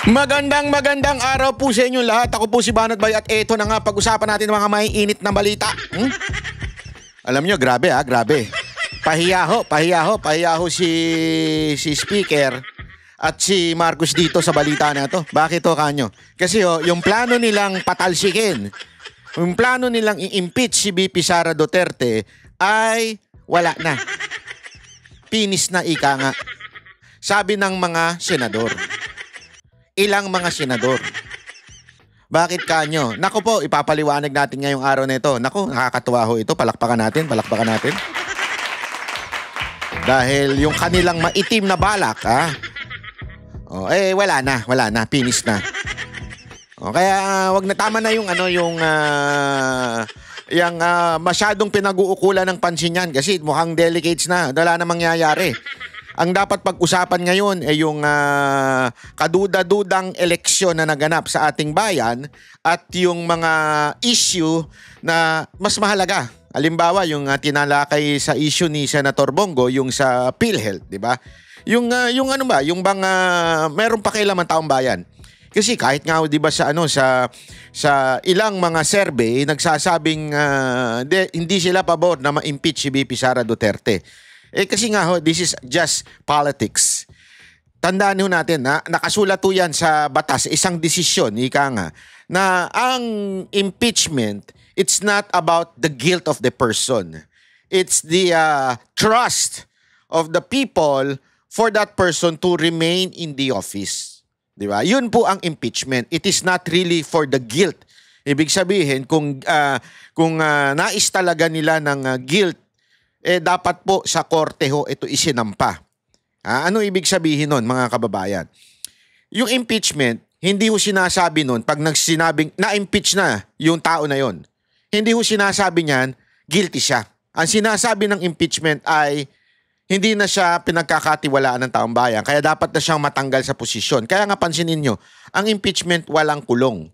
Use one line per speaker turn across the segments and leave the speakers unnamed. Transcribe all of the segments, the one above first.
Magandang araw po sa inyo lahat. Ako po si Banat Bay at eto na nga pag-usapan natin ng mga maiinit na balita. Alam nyo, grabe grabe. Pahiya ho si Speaker at si Marcos dito sa balita na to. Bakit ho kanyo? Kasi yung plano nilang patalsikin, yung plano nilang i-impeach si VP Sara Duterte ay wala na. Pinis na ika nga. Sabi ng mga senador. Ilang mga senador. Bakit kanyo? Naku po, ipapaliwanag natin ngayong araw na ito. Naku, nakakatuwa ho ito. Palakpakan natin. Dahil yung kanilang maitim na balak, wala na. Pinis na. Kaya wag na, tama na yung masyadong pinag-uukulan ng pansin yan kasi mukhang delicates na. Wala na mangyayari. Ang dapat pag-usapan ngayon ay yung kaduda-dudang eleksyon na naganap sa ating bayan at yung mga issue na mas mahalaga. Halimbawa, yung tinalakay sa issue ni Senator Bongo, yung sa PhilHealth, di ba? Yung meron pa kailangan taong bayan. Kasi kahit nga 'di ba sa ilang mga survey nagsasabing hindi sila pabor na ma-impeach si VP Sara Duterte. Kasi nga this is just politics. Tandaan ho natin na nakasulat ho yan sa batas, isang desisyon, ika nga, na ang impeachment, it's not about the guilt of the person. It's the trust of the people for that person to remain in the office. Di ba? Yun po ang impeachment. It is not really for the guilt. Ibig sabihin, kung nais talaga nila ng guilt, dapat po sa korte ho ito isinampa. Ano ibig sabihin nun, mga kababayan? Yung impeachment, hindi ho sinasabi nun pag nagsinabing na-impeach na yung tao na yon. Hindi ho sinasabi niyan, guilty siya. Ang sinasabi ng impeachment ay hindi na siya pinagkakatiwalaan ng taong bayan, kaya dapat na siyang matanggal sa posisyon. Kaya nga pansinin nyo, ang impeachment walang kulong.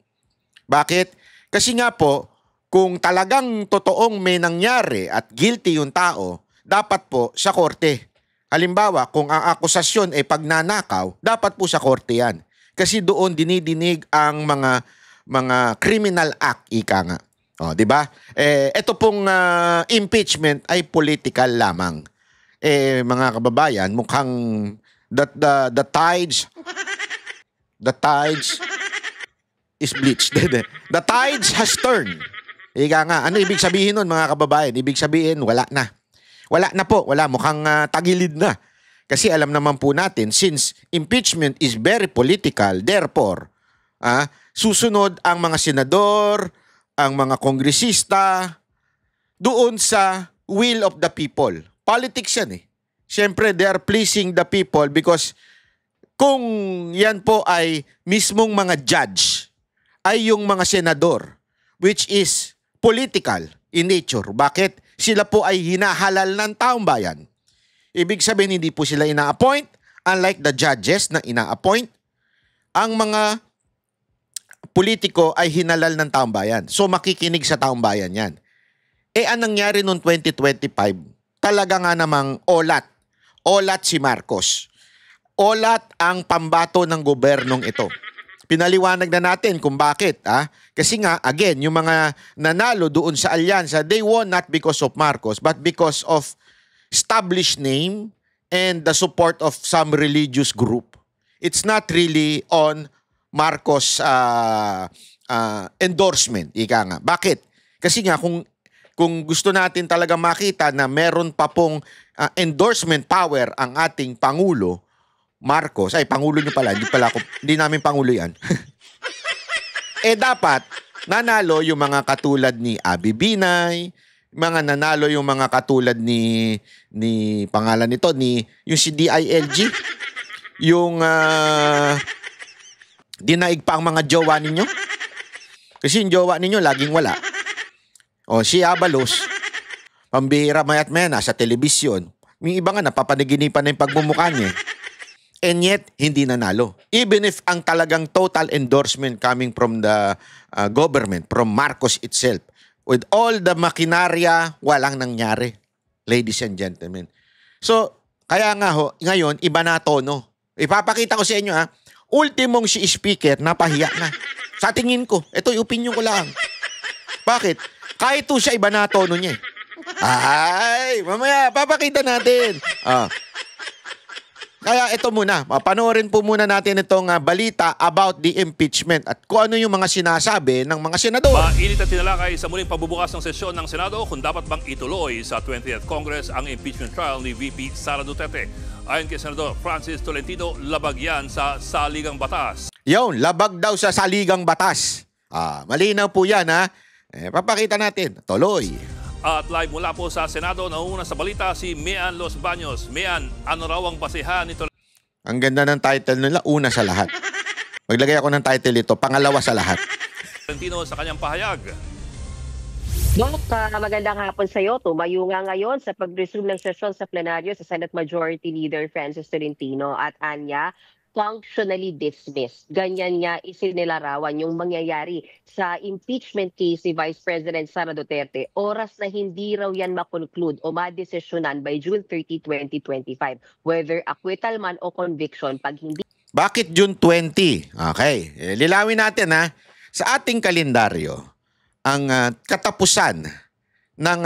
Bakit? Kasi nga po, kung talagang totoong may nangyari at guilty yung tao, dapat po sa korte. Halimbawa, kung ang akusasyon ay pagnanakaw, dapat po sa korte yan. Kasi doon dinidinig ang mga criminal act, ika nga. Di ba? Ito pong impeachment ay political lamang. Mga kababayan, mukhang the tides is bleached. The tides has turned. Ika nga, ano ibig sabihin nun, mga kababayan? Ibig sabihin, wala na. Wala na po, mukhang tagilid na. Kasi alam naman po natin, since impeachment is very political, therefore, susunod ang mga senador, ang mga kongresista, doon sa will of the people. Politics yan Siyempre, they are pleasing the people because kung yan po ay mismong mga judge, ay yung mga senador, which is political in nature. Bakit? Sila po ay hinahalal ng taong bayan. Ibig sabihin, hindi po sila ina-appoint. Unlike the judges na ina-appoint, ang mga politiko ay hinalal ng taong bayan. So, makikinig sa taong bayan yan. Anong nangyari noong 2025? Talaga nga namang olat. Olat si Marcos. Olat ang pambato ng gobernong ito. Pinaliwanag na natin kung bakit. Kasi nga, again, yung mga nanalo doon sa alyansa, they won not because of Marcos, but because of established name and the support of some religious group. It's not really on Marcos endorsement, ika nga. Bakit? Kasi nga, kung gusto natin talaga makita na meron pa pong endorsement power ang ating Pangulo, Marcos, Pangulo nyo pala, hindi namin Pangulo yan. Dapat, nanalo yung mga katulad ni Abby Binay, nanalo yung mga katulad ni pangalan nito, yung si DILG, yung dinaig pa ang mga jowa ninyo. Kasi yung jowa ninyo, laging wala. Si Abalos, pambihira mayat maya, nasa telebisyon. Yung iba nga, napapanaginipan na yung pagmumukha niya. And yet, hindi nanalo. Even if ang talagang total endorsement coming from the government, from Marcos itself, with all the makinarya, walang nangyari, ladies and gentlemen. So, kaya nga ngayon, iba na tono. Ipapakita ko sa inyo ultimong si speaker, napahiya na. Sa tingin ko, ito yung opinion ko lang. Bakit? Kahit to siya, iba na tono niya. Ay, mamaya, papakita natin. Kaya ito muna, panoorin po muna natin itong balita about the impeachment at kung ano yung mga sinasabi ng mga senador.
Mainit at tinalakay sa muling pagbubukas ng sesyon ng Senado kung dapat bang ituloy sa 20th Congress ang impeachment trial ni VP Sara Duterte. Ayon kay Senador Francis Tolentino, labag yan sa saligang batas.
Yun, labag daw sa saligang batas. Malinaw po yan ha. Papakita natin. Tuloy.
At live mula po sa Senado, nauna sa balita si Mian Los Baños. Mian, ano raw ang basehan nito?
Ang ganda ng title nila, una sa lahat. Maglagay ako ng title ito, pangalawa sa lahat.
Tolentino sa kanyang pahayag.
Magandang hapon sa iyo. Tumayo nga ngayon sa pag-resume ng sesyon sa plenaryo sa Senate Majority Leader Francis Tolentino at Anya, functionally dismissed. Ganyan niya isinilarawan yung mangyayari sa impeachment case ni Vice President Sara Duterte. Oras na hindi raw yan makonclude o madesisyonan by June 30, 2025. Whether acquittal man o conviction, pag hindi...
Bakit June 20? Okay, lilawin natin ha. Sa ating kalendaryo, ang katapusan ng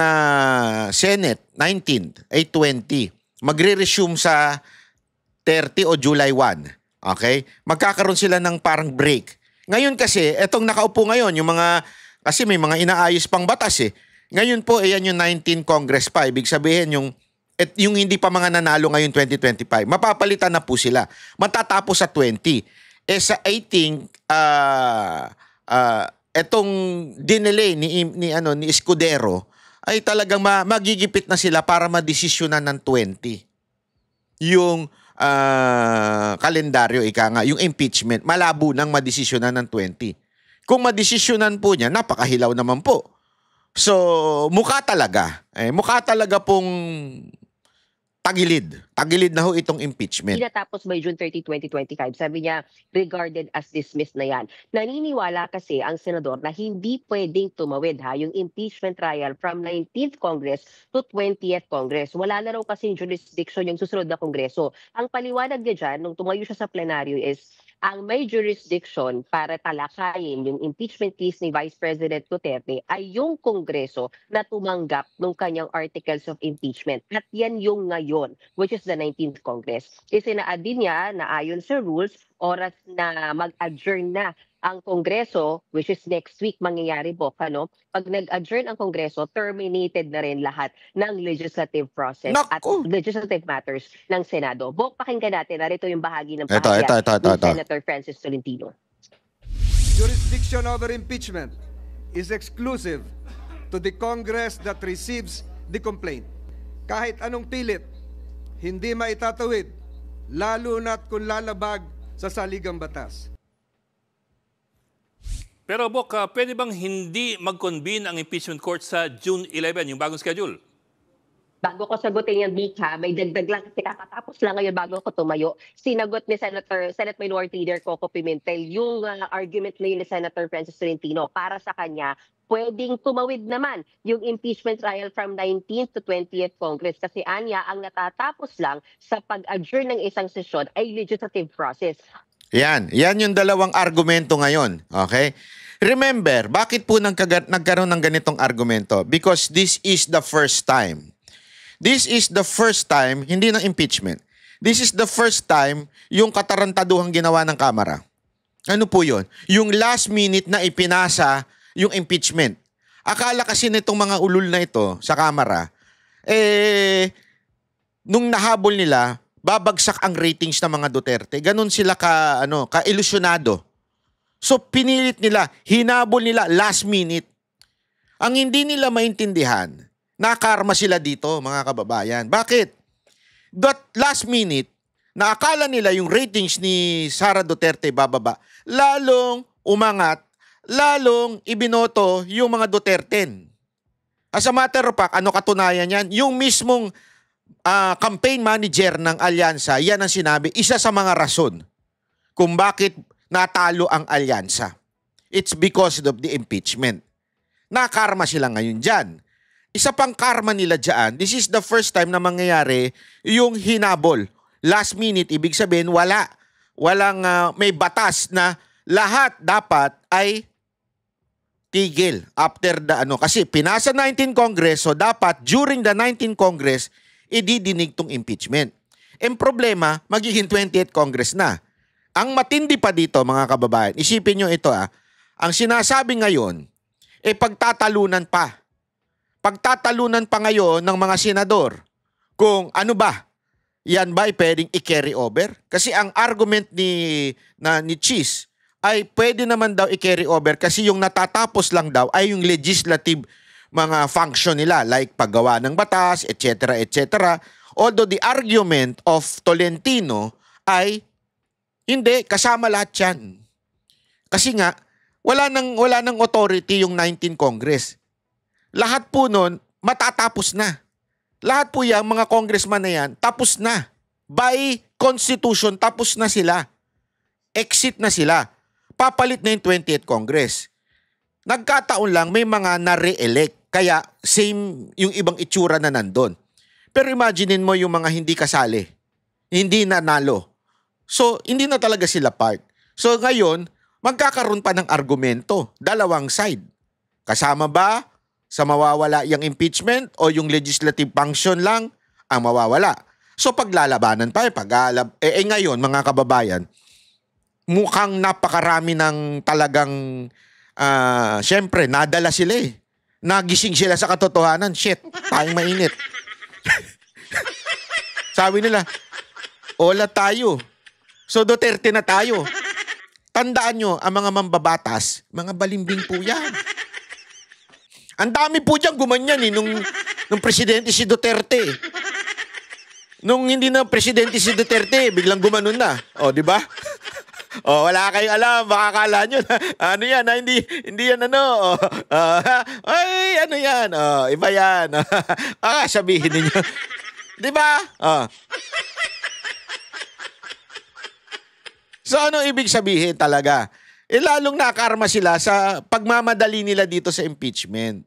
Senate 19th ay 20. Magre-resume sa 30 o July 1. Okay? Magkakaroon sila ng parang break. Ngayon kasi, etong nakaupo ngayon, yung mga, kasi may mga inaayos pang batas eh. Ngayon po, ayan yung 19 Congress pa. Ibig sabihin, yung hindi pa mga nanalo ngayon 2025, mapapalitan na po sila. Matatapos sa 20. Sa 18, etong dinelay ni Escudero, ay talagang magigipit na sila para madesisyonan ng 20. Yung kalendaryo, yung impeachment, malabo nang madesisyonan ng 20. Kung madesisyonan po niya, napakahilaw naman po. So, mukha talaga pong tagilid. Tagilid na ho itong impeachment.
Tinatapos by June 30, 2025. Sabi niya, regarded as dismissed na yan. Naniniwala kasi ang senador na hindi pwedeng tumawid yung impeachment trial from 19th Congress to 20th Congress. Wala na raw kasing jurisdiction yung susunod na Kongreso. Ang paliwanag niya dyan, nung tumayo siya sa plenaryo is, ang may jurisdiction para talakayin yung impeachment case ni Vice President Duterte ay yung Kongreso na tumanggap ng kanyang articles of impeachment. At yan yung ngayon, which is the 19th Congress. Isinaad din niya na ayon sa rules, oras na mag-adjourn na ang Kongreso, which is next week mangyayari po, pag nag-adjourn ang Kongreso, terminated na rin lahat ng legislative process at legislative matters ng Senado. Bok, pakinggan natin. Narito yung bahagi ng pahayag ni Senator Francis Tolentino.
Jurisdiction over impeachment is exclusive to the Congress that receives the complaint. Kahit anong pilit, hindi maitatawid, lalo na't kung lalabag sa saligang batas.
Pero Bok, pwede bang hindi mag-convene ang impeachment court sa June 11, yung bagong schedule?
Bago ko sagutin yan, Bok, may dagdag lang kasi kakatapos lang ngayon bago ko tumayo. Sinagot ni Senate Minority Leader Coco Pimentel yung argument ni Senator Francis Tolentino. Para sa kanya, pwedeng tumawid naman yung impeachment trial from 19th to 20th Congress. Kasi anya, ang natatapos lang sa pag-adjourn ng isang sesyon ay legislative process.
Yan yung dalawang argumento ngayon. Okay? Remember, bakit po nagkaroon ng ganitong argumento? Because this is the first time. This is the first time, hindi ng impeachment. This is the first time yung katarantaduhang ginawa ng Kamara. Ano po yun? Yung last minute na ipinasa yung impeachment. Akala kasi nitong mga ulul na ito sa Kamara, nung nahabol nila, babagsak ang ratings ng mga Duterte. Ganun sila ka-ilusyonado. So pinilit nila, hinabol nila last minute. Ang hindi nila maintindihan, nakarma sila dito, mga kababayan. Bakit? That last minute, naakala nila yung ratings ni Sara Duterte bababa, lalong umangat, lalong ibinoto yung mga Duterten. As a matter of fact, ano katunayan yan? Yung mismong campaign manager ng alyansa, yan ang sinabi, isa sa mga rason kung bakit natalo ang alyansa. It's because of the impeachment. Nakarma sila ngayon dyan. Isa pang karma nila dyan, this is the first time na mangyayari yung hinabol. Last minute, ibig sabihin, wala may batas na lahat dapat ay tigil after the kasi pinasa 19 Congress, so dapat during the 19 Congress ididinig tong impeachment. Ang problema, magiging 20th Congress na. Ang matindi pa dito, mga kababayan, isipin nyo ito ang sinasabi ngayon pagtatalunan pa. Pagtatalunan pa ngayon ng mga senador kung ano ba, yan ba ay pwedeng i-carry over? Kasi ang argument ni Cheese ay pwede naman daw i-carry over kasi yung natatapos lang daw ay yung legislative mga function nila like paggawa ng batas, etc. etc. Although the argument of Tolentino ay hindi, kasama lahat yan. Kasi nga, wala nang authority yung 19 Congress. Lahat po nun, matatapos na. Lahat po yung mga congressman na yan, tapos na. By Constitution, tapos na sila. Exit na sila. Papalit na yung 20th Congress. Nagkataon lang may mga na-re-elect. Kaya same yung ibang itsura na nandun. Pero imaginein mo yung mga hindi kasali. Hindi nanalo. So, hindi na talaga sila part. So, ngayon, magkakaroon pa ng argumento. Dalawang side. Kasama ba sa mawawala yung impeachment o yung legislative function lang ang mawawala? So, paglalabanan pa. Ngayon, mga kababayan, mukhang napakarami ng talagang, syempre, nadala sila Nagising sila sa katotohanan. Shit, tayong mainit. Sabi nila, ola tayo. So, Duterte na tayo. Tandaan nyo, ang mga mambabatas, mga balimbing po yan. Ang dami po dyan gumanyan nung presidente si Duterte. Nung hindi na presidente si Duterte, biglang gumanon na. O, di ba? O, wala kayong alam. Baka akala nyo na, ano yan, hindi yan ano. Ay, ano yan. Iba yan. Sabihin ninyo. Di ba? So, ano ibig sabihin talaga? Lalong nakarma sila sa pagmamadali nila dito sa impeachment.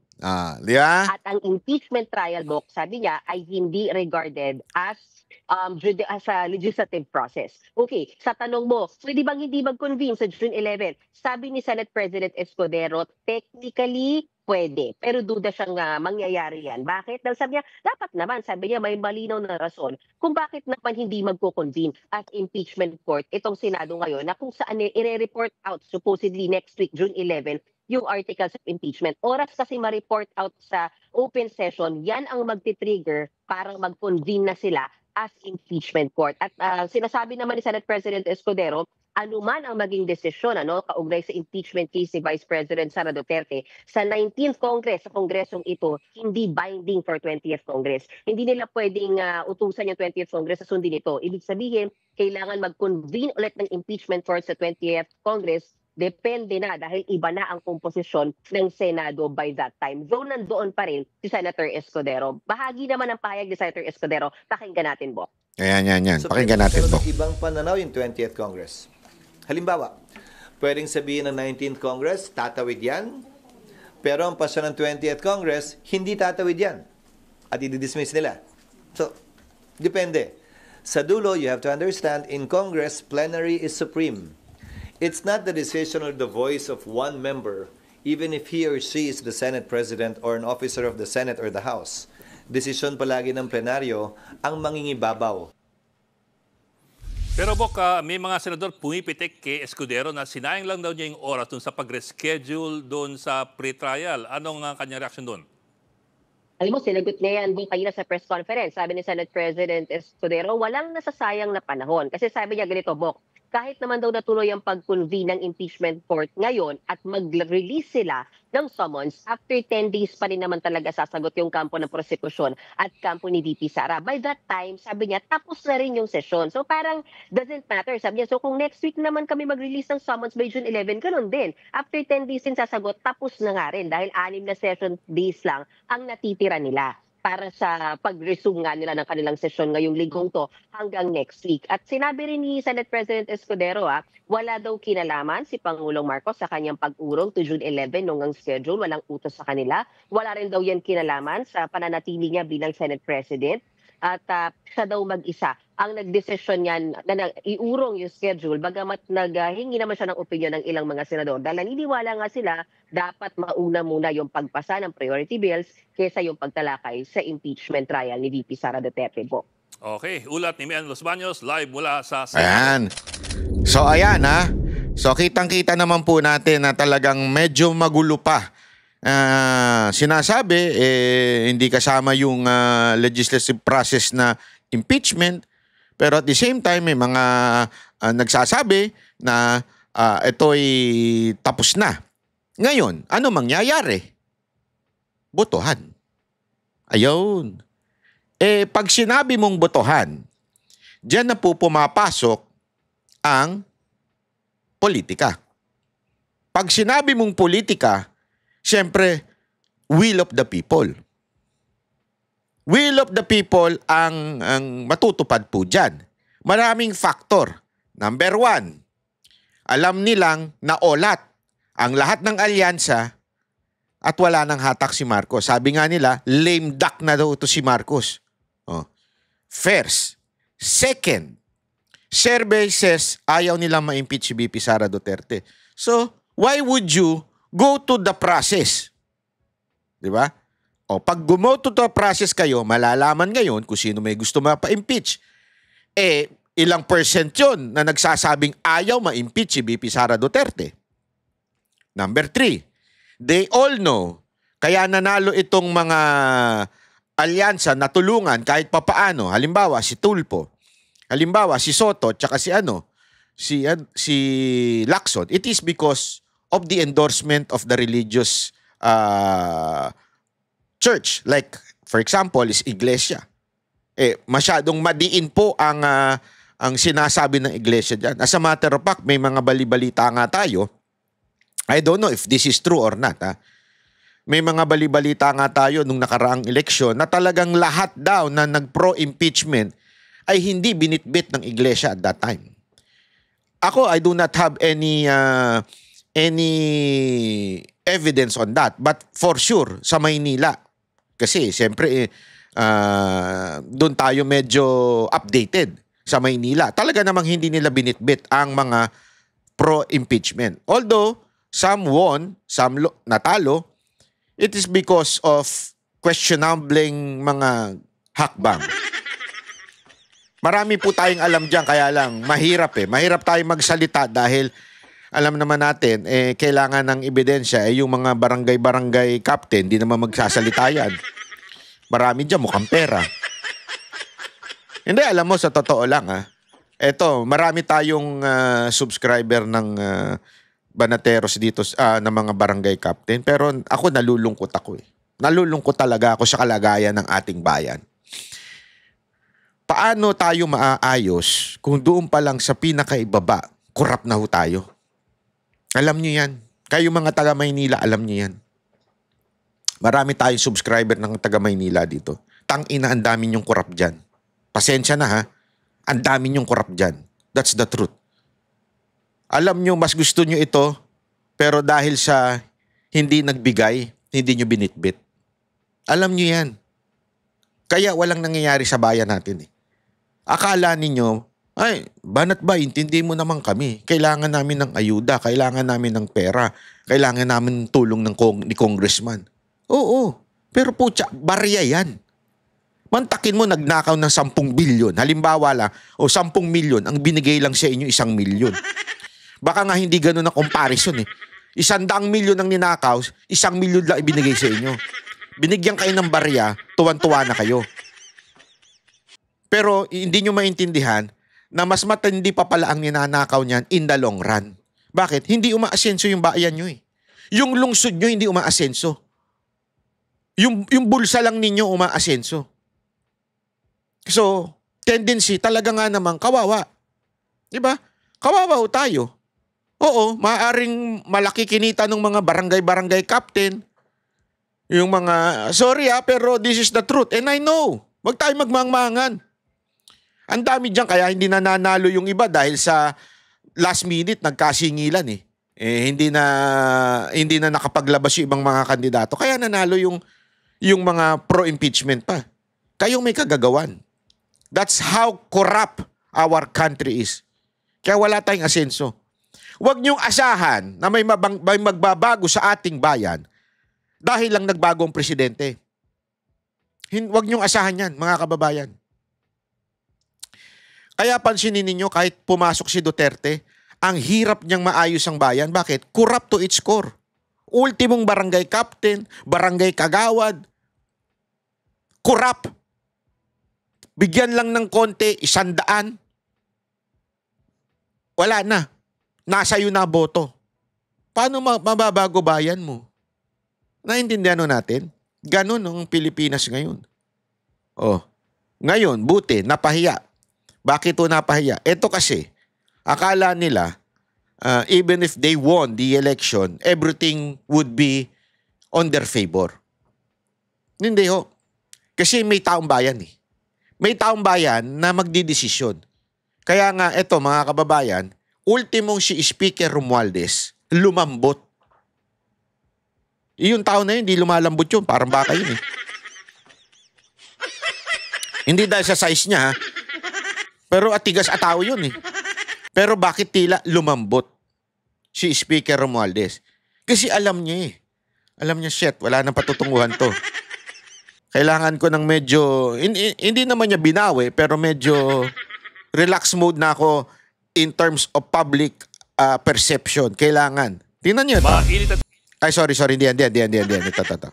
Di ba?
At ang impeachment trial book, sabi niya, ay hindi regarded as a legislative process. Okay, sa tanong mo, pwede bang hindi mag-convene sa June 11? Sabi ni Senate President Escudero, technically, pwede. Pero duda siyang mangyayari yan. Bakit? Dahil sabi niya, dapat naman, sabi niya, may malinaw na rason kung bakit naman hindi magko-convene at impeachment court itong Senado ngayon na kung saan i-report out supposedly next week, June 11, yung articles of impeachment. Oras kasi ma-report out sa open session, yan ang magti-trigger para mag-convene na sila as impeachment court. At sinasabi naman ni Senate President Escudero, anuman ang maging desisyon kaugnay sa impeachment case ni Vice President Sara Duterte sa 19th Congress, sa kongresong ito, hindi binding for 20th Congress. Hindi nila pwedeng utusan yung 20th Congress sa sundin ito. Ibig sabihin, kailangan mag-convene ulit ng impeachment court sa 20th Congress. Depende na dahil iba na ang komposisyon ng Senado by that time. Though nandoon pa rin si Senator Escudero. Bahagi naman ng pahayag ni Senator Escudero. Pakinggan natin, Bo.
Yan. Pakinggan natin, Bo.
Ibang pananaw yung 20th Congress. Halimbawa, pwedeng sabihin ng 19th Congress, tatawid yan. Pero ang pasya ng 20th Congress, hindi tatawid yan. At i-dismiss nila. So, depende. Sa dulo, you have to understand, in Congress, plenary is supreme. It's not the decision or the voice of one member, even if he or she is the Senate President or an officer of the Senate or the House. Desisyon palagi ng plenaryo ang mangingibabaw.
Pero Bok, may mga senador pumipitik kay Escudero na sinayang lang daw niya yung oras dun sa pag-reschedule dun sa pre-trial. Anong kanyang reaction dun?
Alam mo, sinagot niya yan kanina sa press conference. Sabi ni Senate President Escudero, walang nasasayang na panahon. Kasi sabi niya ganito, Bok, kahit naman daw natuloy ang pag-convene ng impeachment court ngayon at mag-release sila ng summons, after 10 days pa rin naman talaga sasagot yung kampo ng prosekusyon at kampo ni VP Sara. By that time, sabi niya, tapos na rin yung session. So parang doesn't matter. Sabi niya, so kung next week naman kami mag-release ng summons by June 11, ganun din. After 10 days din sasagot, tapos na nga rin dahil 6 na session days lang ang natitira nila para sa pag-resume nga nila ng kanilang sesyon ngayong linggong to hanggang next week. At sinabi rin ni Senate President Escudero, wala daw kinalaman si Pangulong Marcos sa kanyang pag-urong to June 11 nung ang schedule, walang utos sa kanila. Wala rin daw yan kinalaman sa pananatili niya bilang Senate President. at siya daw mag-isa ang nagdesisyon niyan na iurong yung schedule, bagamat naghingi naman siya ng opinion ng ilang mga senador. Dahil naniniwala nga sila, dapat mauna muna yung pagpasa ng priority bills kaysa yung pagtalakay sa impeachment trial ni VP Sara Duterte po.
Okay, ulat ni Mian Los Baños, live mula sa Senado.
Ayan. So ayan ha. So kitang-kita naman po natin na talagang medyo magulo pa. Sinasabi hindi kasama yung legislative process na impeachment, pero at the same time may mga nagsasabi na ito'y tapos na. Ngayon, ano mangyayari? Botohan. Ayun. Pag sinabi mong botohan, diyan na po pumapasok ang politika. Pag sinabi mong politika, siyempre, will of the people. Will of the people ang matutupad po dyan. Maraming factor. Number 1, alam nilang naolat ang lahat ng alyansa at wala nang hatak si Marcos. Sabi nga nila, lame duck na daw ito si Marcos. First. Second, survey says ayaw nilang ma-impeach si VP Sara Duterte. So, why would you go to the process? Di ba? Pag go to the process kayo, malalaman ngayon kung sino may gusto mapa-impeach. Ilang percent yun na nagsasabing ayaw ma-impeach si VP Sara Duterte. Number 3, they all know, kaya nanalo itong mga alyansa na tulungan kahit papaano. Halimbawa, si Tulfo. Halimbawa, si Soto, tsaka si Lacson. It is because of the endorsement of the religious church. Like, for example, is Iglesia. Masyadong madiin po ang sinasabi ng Iglesia dyan. As a matter of fact, may mga balibalita nga tayo. I don't know if this is true or not. May mga balibalita nga tayo nung nakaraang eleksyon na talagang lahat daw na nag-pro-impeachment ay hindi binitbit ng Iglesia at that time. Ako, I do not have any evidence on that. But for sure, sa Maynila, kasi siyempre doon tayo medyo updated sa Maynila. Talaga namang hindi nila binitbit ang mga pro-impeachment. Although, some won, some natalo, it is because of questionable mga hakbang. Marami po tayong alam dyan, kaya lang mahirap Mahirap tayong magsalita dahil alam naman natin, kailangan ng ebidensya. Yung mga barangay-barangay captain, di naman magsasalita yan. Marami dyan, mukhang pera. Hindi, alam mo, sa totoo lang Eto, marami tayong subscriber ng Banateros dito na mga barangay captain. Pero ako nalulungkot ako Nalulungkot talaga ako sa kalagayan ng ating bayan. Paano tayo maaayos kung doon pa lang sa pinakaibaba, korap na ho tayo? Alam nyo yan. Kayo mga taga Maynila, alam nyo yan. Marami tayong subscriber ng taga Maynila dito. Tangina, ang dami nyong korap dyan. Pasensya na Ang dami nyong korap dyan. That's the truth. Alam nyo, mas gusto nyo ito, pero dahil sa hindi nagbigay, hindi nyo binitbit. Alam nyo yan. Kaya walang nangyayari sa bayan natin Akala ninyo, ay, banat ba, intindi mo naman kami. Kailangan namin ng ayuda, kailangan namin ng pera, kailangan namin ng tulong ni congressman. Oo, pero putya, barya yan. Mantakin mo, nagnakaw ng 10 bilyon. Halimbawa lang, 10 milyon, ang binigay lang sa inyo 1 milyon. Baka nga hindi ganun ang comparison 100 milyon ang ninakaw, 1 milyon lang ibinigay sa inyo. Binigyan kayo ng barya, tuwan-tuwa na kayo. Pero hindi nyo maintindihan na mas matindi pa pala ang ninanakaw niyan in the long run. Bakit? Hindi umaasenso yung bayan nyo Yung lungsod nyo hindi umaasenso. Yung bulsa lang ninyo umaasenso. So, tendency talaga nga naman kawawa. Diba? Kawawa tayo. Oo, maaaring malaki kinita ng mga barangay-barangay captain. Yung mga, sorry pero this is the truth. And I know, wag tayo magmangmangan. Ang dami dyan, kaya hindi nanalo yung iba dahil sa last minute nagkasingilan hindi na nakapaglabas yung ibang mga kandidato. Kaya nanalo yung mga pro-impeachment pa. Kayong may kagagawan. That's how corrupt our country is. Kaya wala tayong asenso. Huwag niyong asahan na may magbabago sa ating bayan dahil lang nagbago ang presidente. Huwag niyong asahan yan, mga kababayan. Kaya pansinin ninyo, kahit pumasok si Duterte, ang hirap niyang maayos ang bayan. Bakit? Corrupt to its core. Ultimong barangay captain, barangay kagawad, corrupt. Bigyan lang ng konti, 100. Wala na. Nasa iyo na boto. Paano mababago bayan mo? Naintindihan natin? Ganon ang Pilipinas ngayon. Oh, ngayon, buti, napahiya. Bakit ito napahiya? Ito kasi, akala nila, even if they won the election, everything would be on their favor. Hindi ho. Kasi may taong bayan eh. May taong bayan na magdidesisyon. Kaya nga, ito mga kababayan, ultimong si Speaker Romualdez, lumambot. Yung tao na yun, hindi lumalambot yun. Parang baka yun eh. Hindi dahil sa size niya, ha? Pero atigas at tao yun eh. Pero bakit tila lumambot si Speaker Romualdez? Kasi alam niya eh. Alam niya, shit, wala nang patutunguhan to. Kailangan ko ng medyo, hindi naman niya binawi, pero medyo relax mode na ako in terms of public perception. Kailangan. Tingnan niyo ito. Ay, sorry. Hindi. Ito.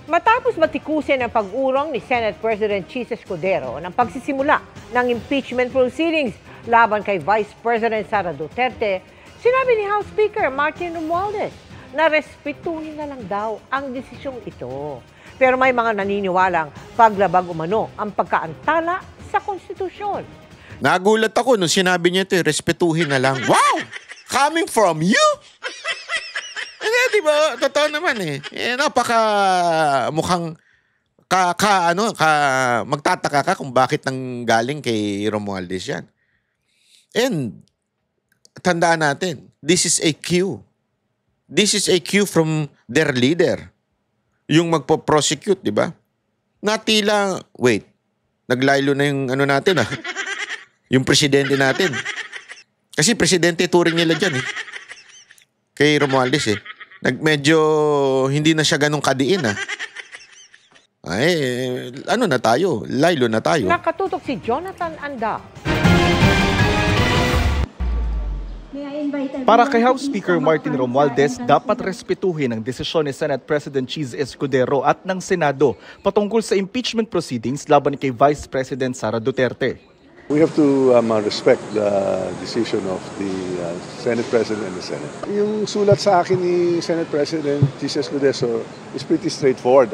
Matapos matikusin ang pag-urong ni Senate President Chis Escudero ng pagsisimula ng impeachment proceedings laban kay Vice President Sara Duterte, sinabi ni House Speaker Martin Romualdez na respetuhin na lang daw ang desisyong ito. Pero may mga naniniwalang paglabag umano ang pagkaantala sa konstitusyon.
Nagulat ako nung sinabi niya ito, respetuhin na lang. Wow! Coming from you? Di ba? Totoo naman eh. Napaka mukhang magtataka ka kung bakit nang galing kay Romualdez yan. And tandaan natin, this is a cue. This is a cue from their leader. Yung magpo-prosecute, di ba? Natila, wait, naglaylo na yung ano natin yung presidente natin. Kasi presidente turing nila dyan eh. Kay Romualdez eh. Medyo hindi na siya ganun kadiin Ay, ano na tayo? Laylo na tayo.
Nakatutok si Jonathan Anda.
Para kay House Speaker Martin Romualdez, dapat respetuhin ang desisyon ni Senate President Chis Escudero at ng Senado patungkol sa impeachment proceedings laban kay Vice President Sara Duterte.
We have to respect the decision of the Senate President and the Senate. Yung sulat sa akin ni Senate President Chis Escudero is pretty straightforward.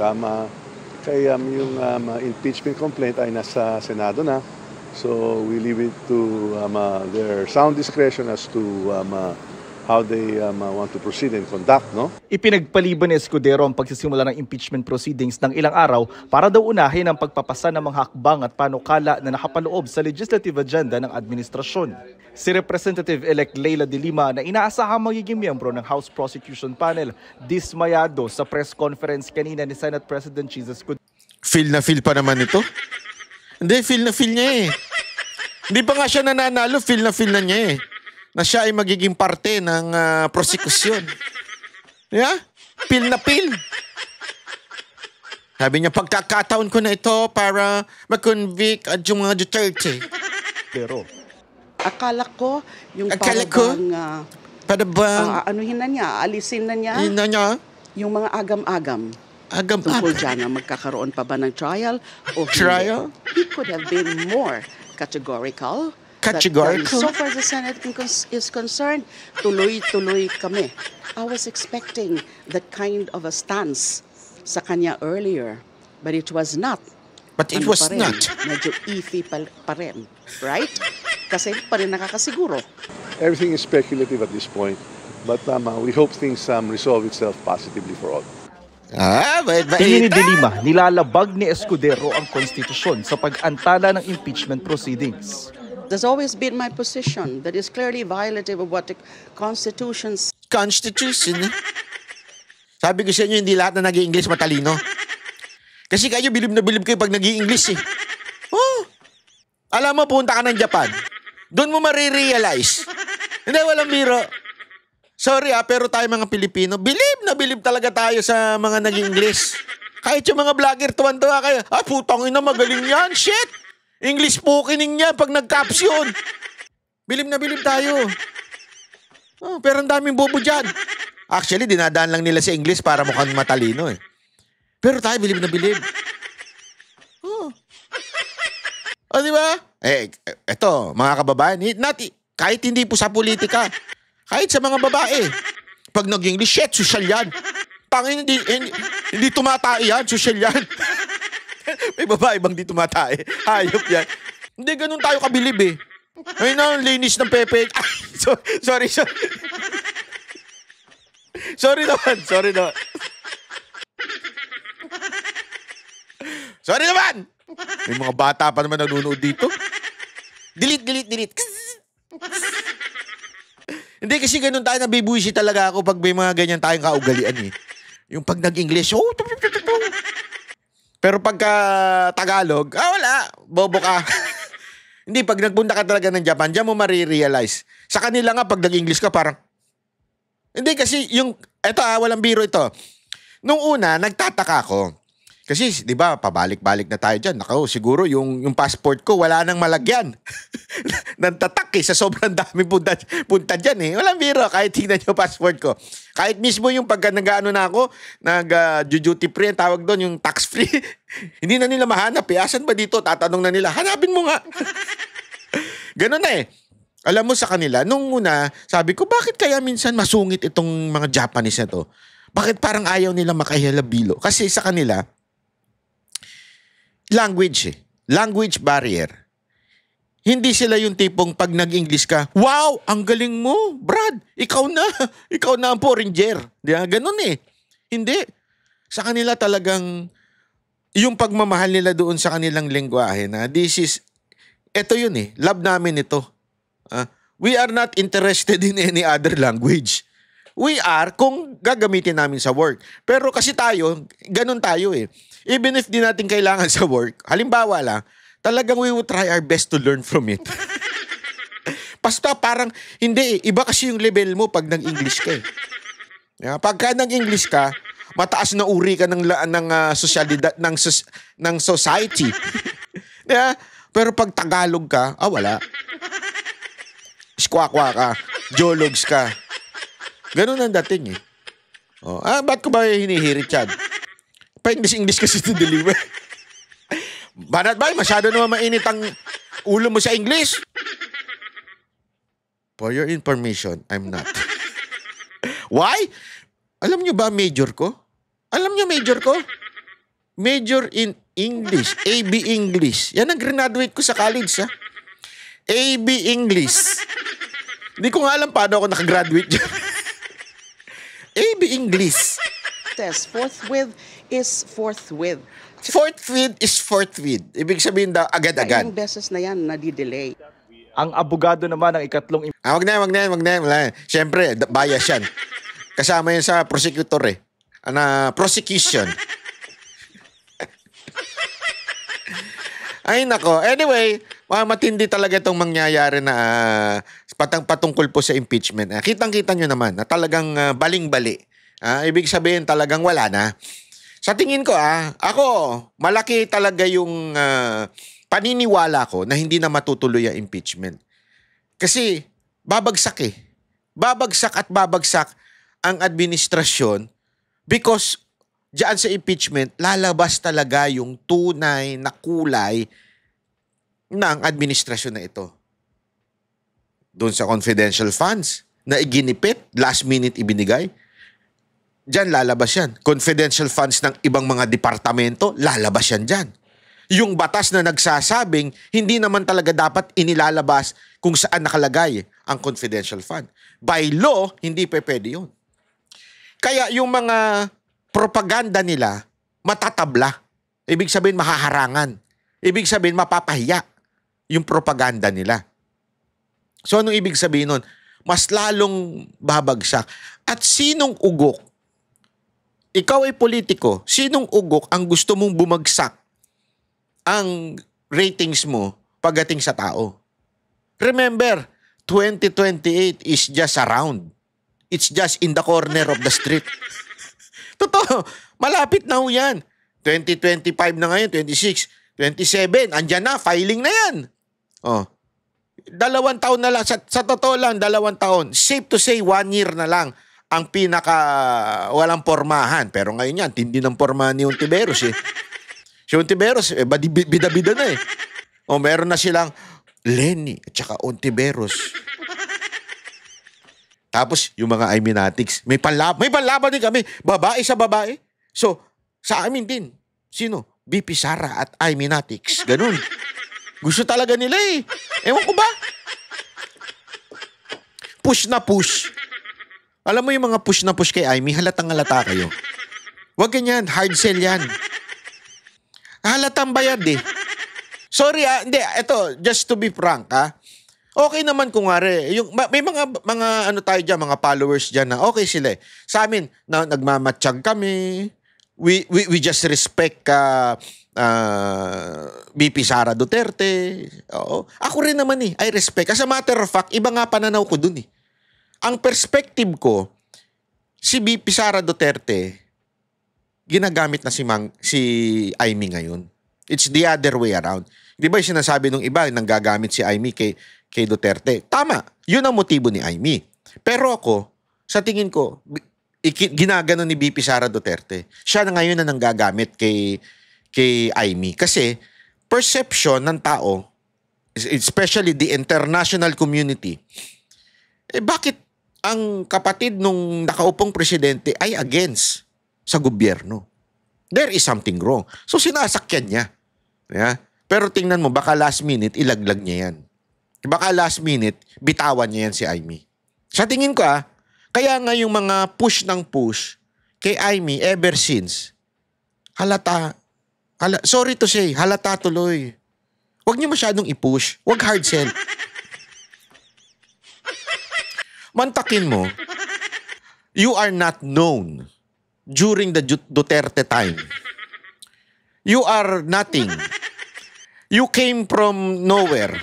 Kaya yung impeachment complaint ay nasa Senado na. So we leave it to their sound discretion as to how they want to proceed and conduct, no?
Ipinagpaliban ni Escudero ang pagsisimula ng impeachment proceedings ng ilang araw para daw unahin ang pagpapasa ng mga hakbang at panukala na nakapaloob sa legislative agenda ng administrasyon. Si Representative-elect Leila de Lima na inaasahang magiging miyembro ng House Prosecution Panel, dismayado sa press conference kanina ni Senate President Chis Escudero.
Feel na feel pa naman ito? Hindi, feel na feel niya eh. Hindi pa nga siya nananalo, feel na niya eh. Na siya ay magiging parte ng prosecution. Yeah? Feel na feel. Sabi niya, pagkakataon ko na ito para mag-convict at yung mga Duterte.
Pero
akala ko yung anuhin na niya, alisin na niya, yung mga agam-agam. Tungkol dyan na magkakaroon pa ba ng trial o
trial?
He could have been more categorical. So far as the Senate is concerned, tuloy-tuloy kami. I was expecting that kind of a stance sa kanya earlier, but it was not.
But it was not.
Medyo iffy pa rin, right? Kasi pa rin nakakasiguro.
Everything is speculative at this point, but we hope things resolve itself positively for all.
Tingin ni De Lima, nilalabag ni Escudero ang konstitusyon sa pag-antala ng impeachment proceedings.
There's always been my position that is clearly violative of what the Constitution.
Sabi ko sa inyo, hindi lahat na nag-i-English matalino. Kasi kayo, bilib na bilib kayo pag nag-i-English eh. Oh, Alam mo, punta ka ng Japan. Doon mo marirealize. Hindi, walang biro. Sorry pero tayo mga Pilipino, bilib na bilib talaga tayo sa mga nag-English. Kahit yung mga vlogger, tuwan-tuwa kayo. Putang ina, magaling yan. Shit! English spokening niya pag nag-caption. Bilib na bilib tayo. Pero ang daming bobo dyan. Actually, dinadaan lang nila sa English para mukhang matalino eh. Pero tayo, bilib na bilib. Di ba? Eto, mga kababayan, kahit hindi po sa politika, kahit sa mga babae, pag nag-English, shit, social yan. Tangin, hindi tumatay yan, social yan. May babae bang di tumatay? Hayop yan. Hindi, ganun tayo kabilib eh. Ay na, linis ng pepe. Sorry. Sorry naman. Sorry naman! May mga bata pa naman nanonood dito. Delete. Hindi kasi ganun tayo, nabibuisi talaga ako pag may mga ganyan tayong kaugalian eh. Yung pag nag-English, pero pagka Tagalog, wala, bobo ka. Hindi, pag nagpunta ka talaga ng Japan, diyan mo marirealize. Sa kanila nga, pag nag-English ka, parang, hindi kasi walang biro ito. Nung una, nagtataka ako. Kasi, di ba, pabalik-balik na tayo dyan. Nako, siguro yung passport ko, wala nang malagyan. Nantatak sa sobrang dami punta dyan eh. Walang biro, kahit tingnan yung passport ko. Kahit mismo yung pagka nag-ano na ako, nag-duty free, ang tawag doon, yung tax free. Hindi na nila mahanap eh. Asan ba dito? Tatanong na nila. Hanapin mo nga. Ganun na eh. Alam mo sa kanila, nung una, sabi ko, bakit kaya minsan masungit itong mga Japanese na to? Bakit parang ayaw nila makahihalabilo? Kasi sa kanila, language barrier. Hindi sila yung tipong pag nag-English ka, wow, ang galing mo, Brad, ikaw na ang foreigner. Ganun eh. Hindi. Sa kanila talagang, yung pagmamahal nila doon sa kanilang lengguwahe na, ito yun eh, love namin ito. We are not interested in any other language. We are kung gagamitin namin sa work. Pero kasi tayo, ganun tayo eh. Even if di natin kailangan sa work, halimbawa lang, talagang we will try our best to learn from it. Basta parang, hindi eh. Iba kasi yung level mo pag nag-English ka eh. Pagka nag-English ka, mataas na uri ka ng sosyalidad, ng society. Pero pag Tagalog ka, wala. Squawk ka, jologs ka. Ganun ang dating eh. Ba't ko ba hinihirit yan? Pa-English kasi to deliver. Banat ba? Masyado naman mainit ang ulo mo sa English. For your information, I'm not. Why? Alam nyo ba major ko? Major in English. AB English. Yan ang graduate ko sa college ha. AB English. Hindi ko nga alam paano ako nakagraduate dyan. AB English.
Forthwith is forthwith.
Forthwith is forthwith. Ibig sabihin daw agad-agad.
Ilang beses na yan nadidelay.
Ang abogado naman ng ikatlong...
Wag na. Siyempre, bias yan. Kasama yan sa prosecutor eh. Prosecution. Ay nako. Anyway, matindi talaga itong mangyayari na patungkol po sa impeachment. Kitang-kita nyo naman na talagang baling-bali. Ibig sabihin talagang wala na. Sa tingin ko ako, malaki talaga yung paniniwala ko na hindi na matutuloy ang impeachment. Kasi babagsak eh. Babagsak ang administrasyon because diyan sa impeachment, lalabas talaga yung tunay na kulay ng administrasyon na ito. Doon sa confidential funds na iginipit, last minute ibinigay, diyan lalabas yan. Confidential funds ng ibang mga departamento, lalabas yan diyan. Yung batas na nagsasabing, hindi naman talaga dapat inilalabas kung saan nakalagay ang confidential fund. By law, hindi pwede yun. Kaya yung mga propaganda nila, matatabla. Ibig sabihin, mahaharangan. Ibig sabihin, mapapahiya yung propaganda nila. So, anong ibig sabihin nun? Mas lalong babagsak. At sinong ugok? Ikaw ay politiko. Sinong ugok ang gusto mong bumagsak ang ratings mo pagdating sa tao. Remember, 2028 is just around. It's just in the corner of the street. Totoo, malapit na ho yan. 2025 na ngayon, 26, 27, andyan na, filing na yan. 2 taon na lang, sa totoo lang, 2 taon. Safe to say, 1 year na lang ang pinaka walang pormahan. Pero ngayon yan, tindi ng pormahan ni Ontiveros eh. Si Ontiveros, bida-bida na eh. Meron na silang Lenny at saka Ontiveros. Tapos, yung mga Iminatics, may panlaban din kami. Babae sa babae. So, sa amin din. Sino? BP Sara at Iminatics. Ganun. Gusto talaga nila eh. Ewan ko ba? Push na push. Alam mo yung mga push na push kay Amy, halatang halata kayo. Huwag ganyan. Hard sell yan. Halatang bayad eh. Sorry hindi. Ito, just to be frank okay naman kung may mga ano tayo dyan, mga followers dyan na okay sila eh. Sa amin, nagmamatsyag kami. We just respect BP Sara Duterte. Oo. Ako rin naman eh. I respect. As a matter of fact, iba nga pananaw ko dun eh. Ang perspective ko, si BP Sara Duterte, ginagamit na si Amy ngayon. It's the other way around. Di ba yung sinasabi nung iba, nanggagamit si Amy kay Duterte? Tama. Yun ang motibo ni Amy. Pero ako, sa tingin ko, ginagano ni BP Sara Duterte. Siya na ngayon na nanggagamit kay Amy. Kasi, perception ng tao, especially the international community, bakit ang kapatid nung nakaupong presidente ay against sa gobyerno? There is something wrong. So, sinasakyan niya. Yeah? Pero tingnan mo, baka last minute, ilaglag niya yan. Baka last minute, bitawan niya yan si Amy. Sa tingin ko kaya nga yung mga push ng push kay Amy ever since, sorry to say, halata tuloy. Huwag niyo masyadong i-push. Huwag hard sell. Mantakin mo, you are not known during the Duterte time. You are nothing. You came from nowhere.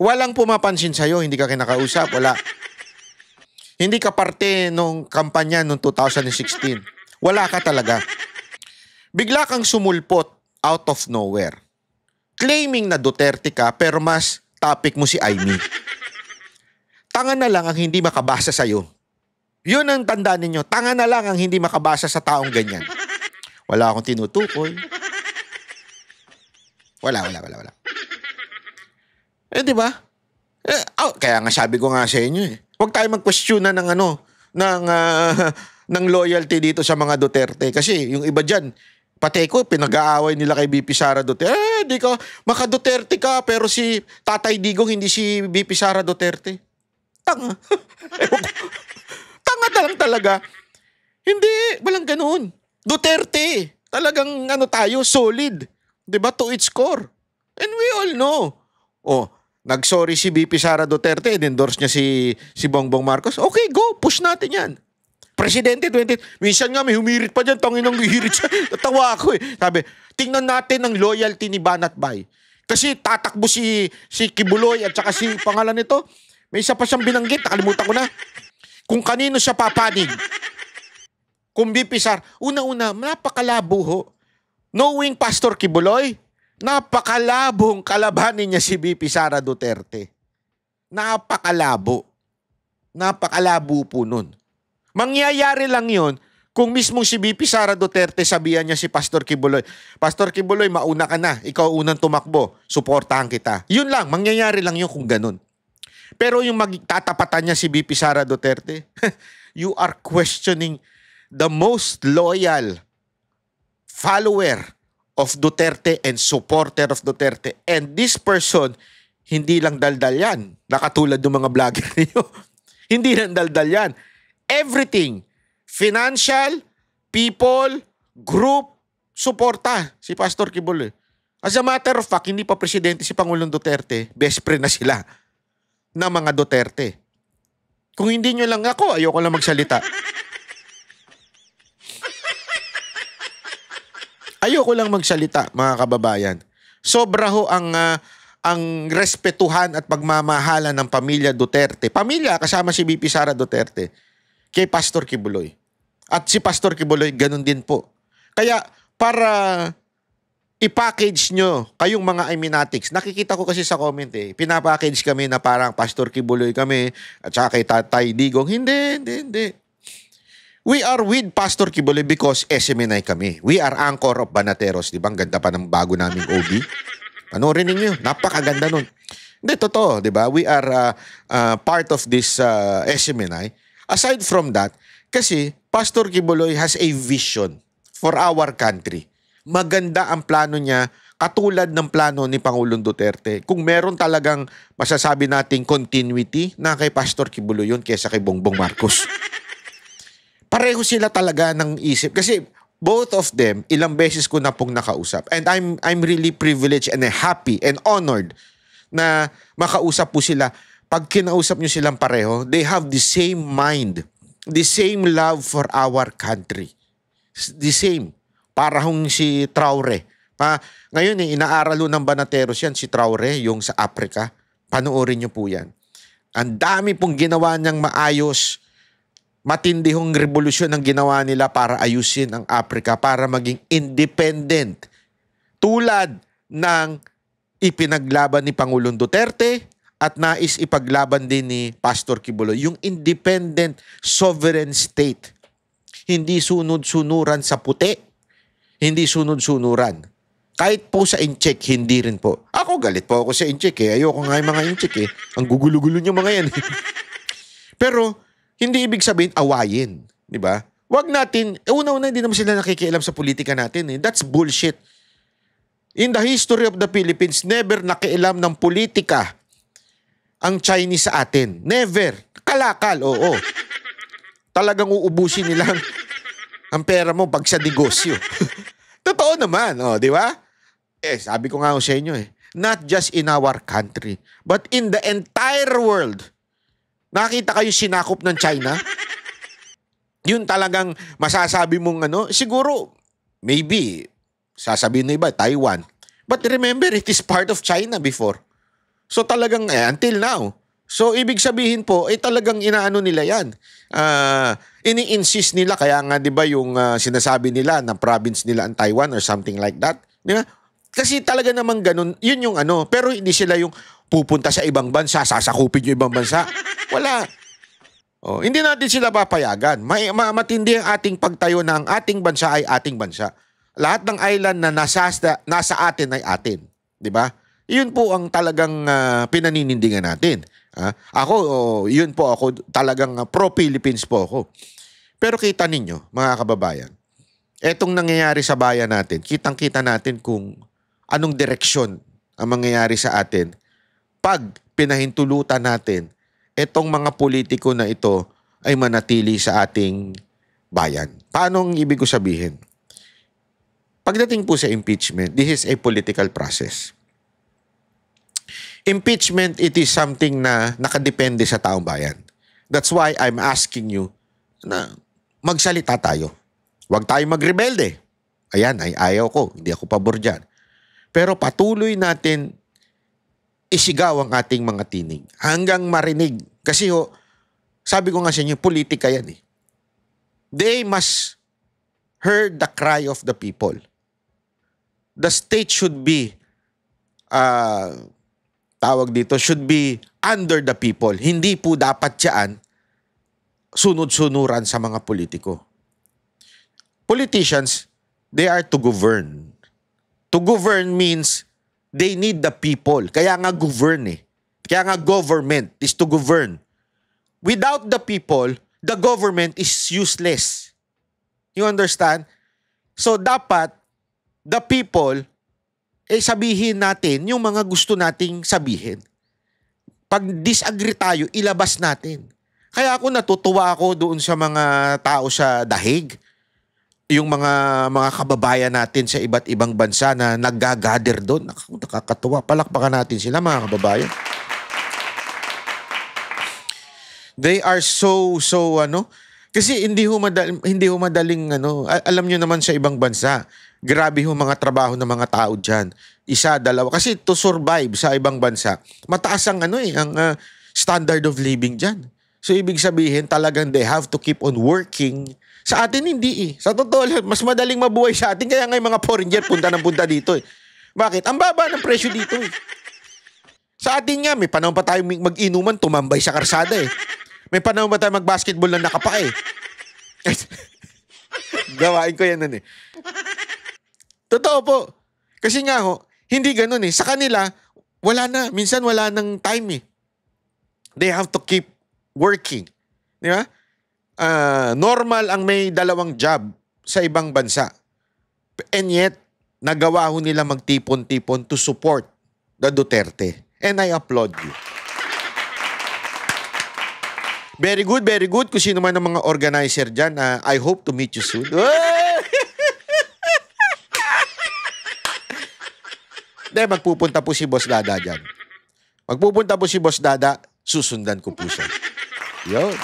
Walang pumapansin sa'yo, hindi ka kinakausap, wala. Hindi ka parte nung kampanya noong 2016. Wala ka talaga. Bigla kang sumulpot out of nowhere. Claiming na Duterte ka, pero mas topic mo si Amy. Tanga na lang ang hindi makabasa sa'yo. Yun ang tandaan ninyo. Tanga na lang ang hindi makabasa sa taong ganyan. Wala akong tinutukoy. Wala. Di ba? Kaya nga sabi ko nga sa inyo huwag tayo mag-question na ng loyalty dito sa mga Duterte. Kasi yung iba dyan, pati ko, pinag-aaway nila kay BP Sara Duterte. Di ka, maka-Duterte ka, pero si Tatay Digong, hindi si BP Sara Duterte. Tanga. Tanga lang talaga. Hindi, walang ganoon. Duterte. Talagang tayo, solid. Diba? To its core. And we all know. Nag-sorry si BP Sara Duterte, endorse niya si Bongbong Marcos. Okay, go. Push natin yan. Presidente 20. Minsan nga may humirit pa dyan. Tangin ng hirit siya. Tatawa ako Sabi, tingnan natin ang loyalty ni Banat Bay. Kasi tatakbo si Kibuloy at saka si pangalan nito. May isa pa siyang binanggit. Nakalimutan ko na. Kung kanino siya papanig. Kung BP Sara. Una-una, napakalabo ho. Knowing Pastor Kibuloy, napakalabong kalabanin niya si BP Sara Duterte. Napakalabo. Napakalabo po nun. Mangyayari lang yon kung mismo si BP Sara Duterte sabihan niya si Pastor Kibuloy, Pastor Kibuloy, mauna ka na. Ikaw unang tumakbo. Suportahan kita. Yun lang. Mangyayari lang yun kung ganun. Pero yung magtatapatan niya si BP Sara Duterte, you are questioning the most loyal follower of Duterte and supporter of Duterte. And this person, hindi lang daldal yan. Nakatulad ng mga vlogger niyo. Hindi lang daldal yan. Everything. Financial, people, group, suporta si Pastor Kibuloy. As a matter of fact, hindi pa presidente si Pangulong Duterte, best friend na sila na mga Duterte. Kung hindi nyo lang ayoko lang magsalita. Ayoko lang magsalita, mga kababayan. Sobra ho ang ang respetuhan at pagmamahalan ng pamilya Duterte, pamilya kasama si VP Sara Duterte, kay Pastor Kibuloy. At si Pastor Kibuloy, ganun din po. Kaya para i-package nyo kayong mga Iminatics, nakikita ko kasi sa comment pinapackage kami na parang Pastor Kibuloy kami at saka kay Tatay Digong. Hindi. We are with Pastor Kibuloy because SMNI kami. We are anchor of Banateros. Di ba? Ang ganda pa ng bago naming OB. Panoorin ninyo. Napakaganda nun. Hindi, totoo. Di ba? We are part of this SMNI. Aside from that, kasi Pastor Kibuloy has a vision for our country. Maganda ang plano niya, katulad ng plano ni Pangulong Duterte. Kung meron talagang masasabi nating continuity, na kay Pastor Kibuloy yun kaysa kay Bongbong Marcos. Pareho sila talaga ng isip. Kasi both of them, ilang beses ko na pong nakausap. And I'm really privileged and happy and honored na makausap po sila. Pag kinausap nyo silang pareho, they have the same mind, the same love for our country. The same. Para hong si Traore. Ngayon inaaralo ng Banateros yan, si Traore, yung sa Africa. Panoorin nyo po yan. Ang dami pong ginawa niyang maayos. Matindihong revolusyon ang ginawa nila para ayusin ang Africa, para maging independent. Tulad ng ipinaglaban ni Pangulong Duterte at nais ipaglaban din ni Pastor Kibuloy, yung independent sovereign state. Hindi sunod-sunuran sa puti, hindi sunod-sunuran. Kahit po sa incheck, hindi rin po. Ako galit po ako sa incheck Ayoko nga yung mga incheck Ang gugulo-gulo nyo mga yan Pero hindi ibig sabihin awayin, di ba? Wag natin, una-una hindi naman sila nakikialam sa politika natin That's bullshit. In the history of the Philippines, never nakialam ng politika ang Chinese sa atin. Never. Kalakal, oo. Talagang uubusin nila ang pera mo pag sa negosyo. Totoo naman, di ba? Sabi ko nga sa inyo not just in our country, but in the entire world. Nakita kayo sinakop ng China? Yun talagang masasabi mong siguro, maybe, sasabihin na iba, Taiwan. But remember, it is part of China before. So talagang, until now. So ibig sabihin po, talagang inaano nila yan. Ini-insist nila, kaya nga di ba yung sinasabi nila na province nila ang Taiwan or something like that. Di ba? Kasi talaga namang ganun, yun yung pero hindi sila yung pupunta sa ibang bansa, sasakupin yung ibang bansa. Wala. Hindi natin sila papayagan. Matindi ang ating pagtayo na ang ating bansa ay ating bansa. Lahat ng island na nasa atin ay atin. Di ba? Yun po ang talagang pinaninindigan natin. Ako, yun po ako, talagang pro-Philippines po ako. Pero kita ninyo, mga kababayan, etong nangyayari sa bayan natin, kitang-kita natin kung anong direksyon ang mangyayari sa atin pag pinahintulutan natin etong mga politiko na ito ay manatili sa ating bayan. Paano ang ibig ko sabihin? Pagdating po sa impeachment, this is a political process. Impeachment, it is something na nakadepende sa taong bayan. That's why I'm asking you na magsalita tayo. Huwag tayo magrebelde. Ayan, ay ayaw ko. Hindi ako pabor dyan. Pero patuloy natin isigaw ang ating mga tinig hanggang marinig. Kasi sabi ko nga sa inyo, politika yan They must hear the cry of the people. The state should be should be under the people. Hindi po dapat yan sunod-sunuran sa mga politiko. Politicians, they are to govern. To govern means they need the people. Kaya nga govern Kaya nga government is to govern. Without the people, the government is useless. You understand? So dapat, the people, sabihin natin yung mga gusto nating sabihin. Pag disagree tayo, ilabas natin. Kaya ako natutuwa ako doon sa mga tao sa Dahig. Yung mga kababayan natin sa iba't ibang bansa na nag-gather doon. Nakakatuwa. Palakpakan natin sila, mga kababayan. They are so kasi hindi ho madaling alam nyo naman sa ibang bansa, Grabe ho mga trabaho ng mga tao dyan. Isa, dalawa. Kasi to survive sa ibang bansa, mataas ang standard of living dyan. So, ibig sabihin, talagang they have to keep on working. Sa atin, hindi eh. Sa totoo lang, mas madaling mabuhay sa atin. Kaya nga yung mga foreigner punta ng punta dito eh. Bakit? Ang baba ng presyo dito eh. Sa atin nga, may panahon pa tayo mag-inuman, tumambay sa karsada eh. May panahon pa tayo mag-basketball na nakapa eh. Gawain ko yan nun eh. Totoo po. Kasi nga ho, hindi ganun eh. Sa kanila, wala na. Minsan wala nang time eh. They have to keep working. Di ba? Normal ang may dalawang job sa ibang bansa. And yet, nagawa ho nila magtipon-tipon to support the Duterte. And I applaud you. Very good, very good. Kung sino man ang mga organizer dyan, I hope to meet you soon. Hindi, magpupunta po si Boss Dada dyan. Magpupunta po si Boss Dada, susundan ko po siya. Yun.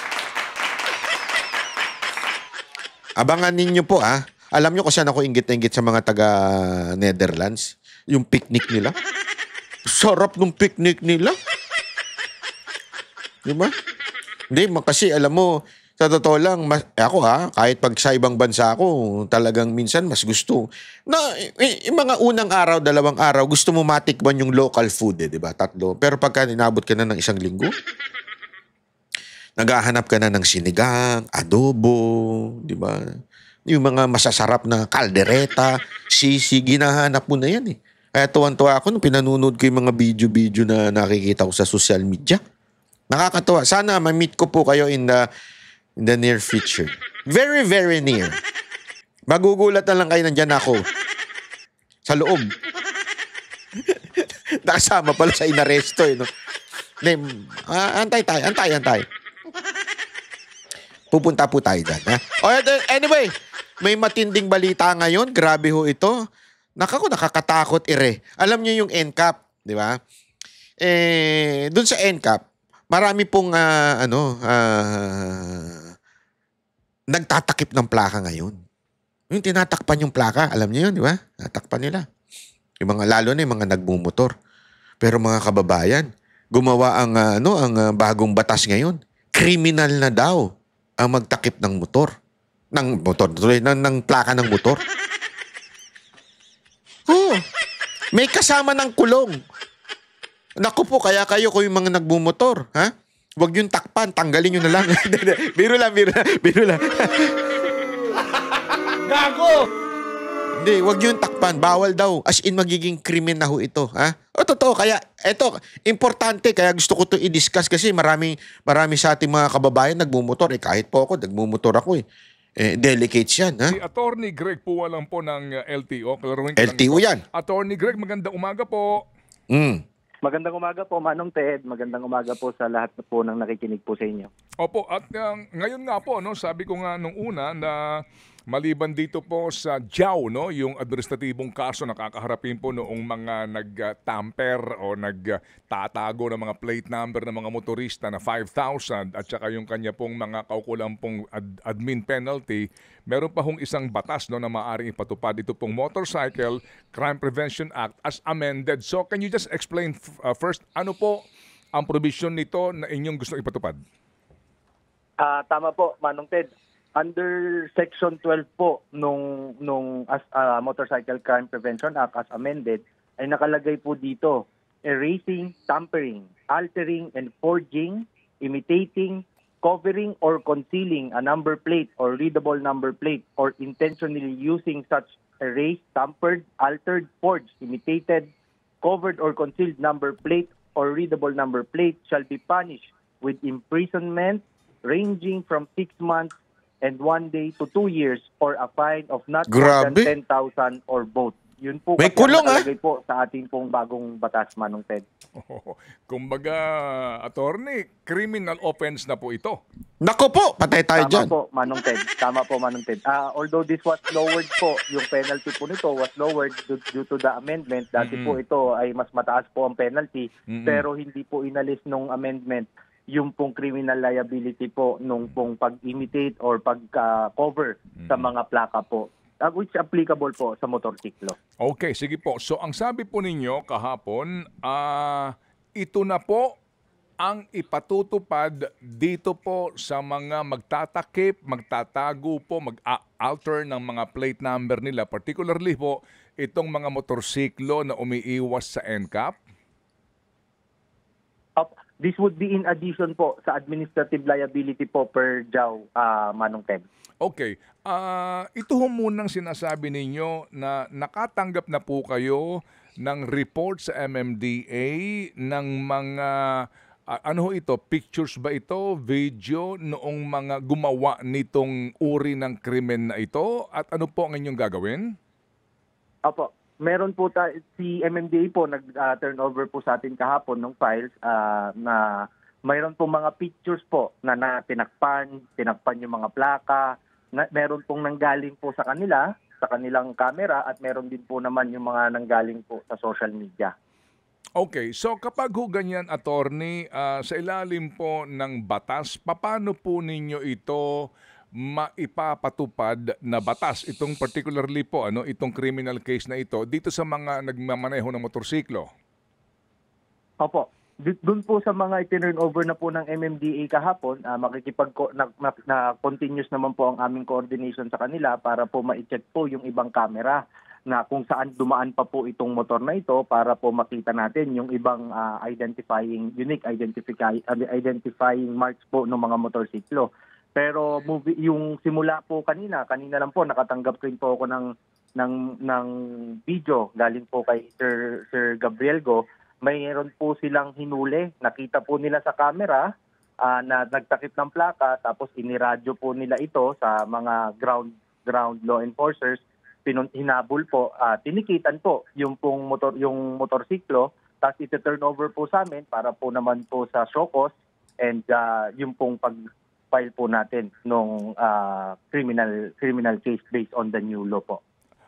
Abangan ninyo po Alam nyo kung saan ako inggit-inggit sa mga taga-Netherlands? Yung picnic nila. Sarap ng picnic nila. Diba? Hindi, kasi alam mo, sa totoo lang, ako kahit pag sa ibang bansa ako, talagang minsan mas gusto. Yung mga unang araw, dalawang araw, gusto mo matikman yung local food diba? 3. Pero pagka inabot ka na ng 1 linggo, naghahanap ka na ng sinigang, adobo, diba? Yung mga masasarap na kaldereta, sisig, hinahanap mo na yan eh. Kaya tuwan-tuwa ako nung pinanonood ko yung mga video-video na nakikita ko sa social media. Nakakatuwa. Sana ma-meet ko po kayo in the near future. Very, very near. Magugulat na lang kayo nandyan ako. Sa loob. Nakasama pala sa inaresto no? Antay tayo. Pupunta po tayo dyan. Anyway, may matinding balita ngayon. Grabe ho ito. Nakakatakot Alam niyo yung NCAP, di ba? Doon sa NCAP, marami pong nagtatakip ng plaka ngayon. Yung tinatakpan yung plaka, alam niyo yun, di ba? Natakpan nila. Lalo na yung mga nagmumotor. Pero mga kababayan, gumawa ang bagong batas ngayon. Kriminal na daw ang magtakip ng motor. Ng plaka ng motor. May kasama ng kulong. Naku po, kaya kayo yung mga nagbumotor, Huwag yung takpan, tanggalin nyo na lang. Biro lang. Gago! Hindi, huwag yung takpan, bawal daw. As in, magiging krimen na ho ito, totoo, kaya, eto, importante, kaya gusto ko ito i-discuss kasi marami sa ating mga kababayan nagbumotor. Kahit po ako, nagbumotor ako delicates yan,
Si Attorney Greg Puwalang po ng LTO.
LTO yan.
Attorney Greg, magandang umaga po.
Magandang umaga po, Manong Ted. Magandang umaga po sa lahat po ng nakikinig po sa inyo.
Opo, at ngayon nga po, sabi ko nga nung una na maliban dito po sa JAW, yung administratibong kaso na kakaharapin po noong mga nag-tamper o nagtatago ng mga plate number ng mga motorista na 5,000 at saka yung kanya pong mga kaukulang pong admin penalty, meron pa hong isang batas na maaaring ipatupad ito pong Motorcycle Crime Prevention Act as amended. So can you just explain first, ano po ang provision nito na inyong gusto ipatupad?
Tama po, Manong Ted. Under Section 12 po nung Motorcycle Crime Prevention Act as amended, ay nakalagay po dito, erasing, tampering, altering, and forging, imitating, covering, or concealing a number plate or readable number plate, or intentionally using such erased, tampered, altered, forged, imitated, covered, or concealed number plate or readable number plate shall be punished with imprisonment ranging from 6 months and 1 day to 2 years or a fine of not more than 10,000 or both. Yun po
may kulong
po sa ating pong bagong batas, Manong Ted.
Kumbaga, attorney, criminal offense na po ito.
Nako po, patay tayo dyan.
Tama po, Manong Ted. Although this was lowered po, yung penalty po nito was lowered due to the amendment. Dati po ito ay mas mataas po ang penalty, pero hindi po inalis nung amendment yung pong criminal liability po nung pong pag-imitate or pag-cover sa mga plaka po. which applicable po sa motorsiklo.
Okay, sige po. So ang sabi po ninyo kahapon, ito na po ang ipatutupad dito po sa mga magtatakip, magtatago po, mag-alter ng mga plate number nila, particularly po itong mga motorsiklo na umiiwas sa NCAP?
This would be in addition po sa administrative liability po per JAW, Manong Ted.
Okay. Ito ho munang sinasabi ninyo na nakatanggap na po kayo ng report sa MMDA ng mga ano ito, pictures ba ito, video noong mga gumawa nitong uri ng krimen na ito? At ano po ang inyong gagawin?
Opo, meron po si MMDA po nag-turnover po sa atin kahapon ng files na mayroon po mga pictures po na tinakpan yung mga plaka, meron pong nanggaling po sa kanila, sa kanilang camera, at meron din po naman yung mga nanggaling po sa social media.
Okay, so kapag ho ganyan, attorney, sa ilalim po ng batas, paano po ninyo ito maipapatupad na batas, itong particularly po, itong criminal case na ito, dito sa mga nagmamaneho ng motorsiklo?
Opo, doon po sa mga itinurn over na po ng MMDA kahapon, na continuous naman po ang aming coordination sa kanila para po ma-check po yung ibang camera na kung saan dumaan pa po itong motor na ito para po makita natin yung ibang unique identifying marks po ng mga motorsiklo. Pero yung simula po kanina lang po nakatanggap rin po ako ng video galing po kay Sir Gabriel Go. Mayroon po silang hinuli, nakita po nila sa camera na nagtakip ng plaka, tapos iniradyo po nila ito sa mga ground law enforcers. Hinabol po, tinikitan po yung motorsiklo, tapos iti-turn over po sa amin para po naman po sa show cause and yung pong pag-file po natin nung criminal case based on the new law po.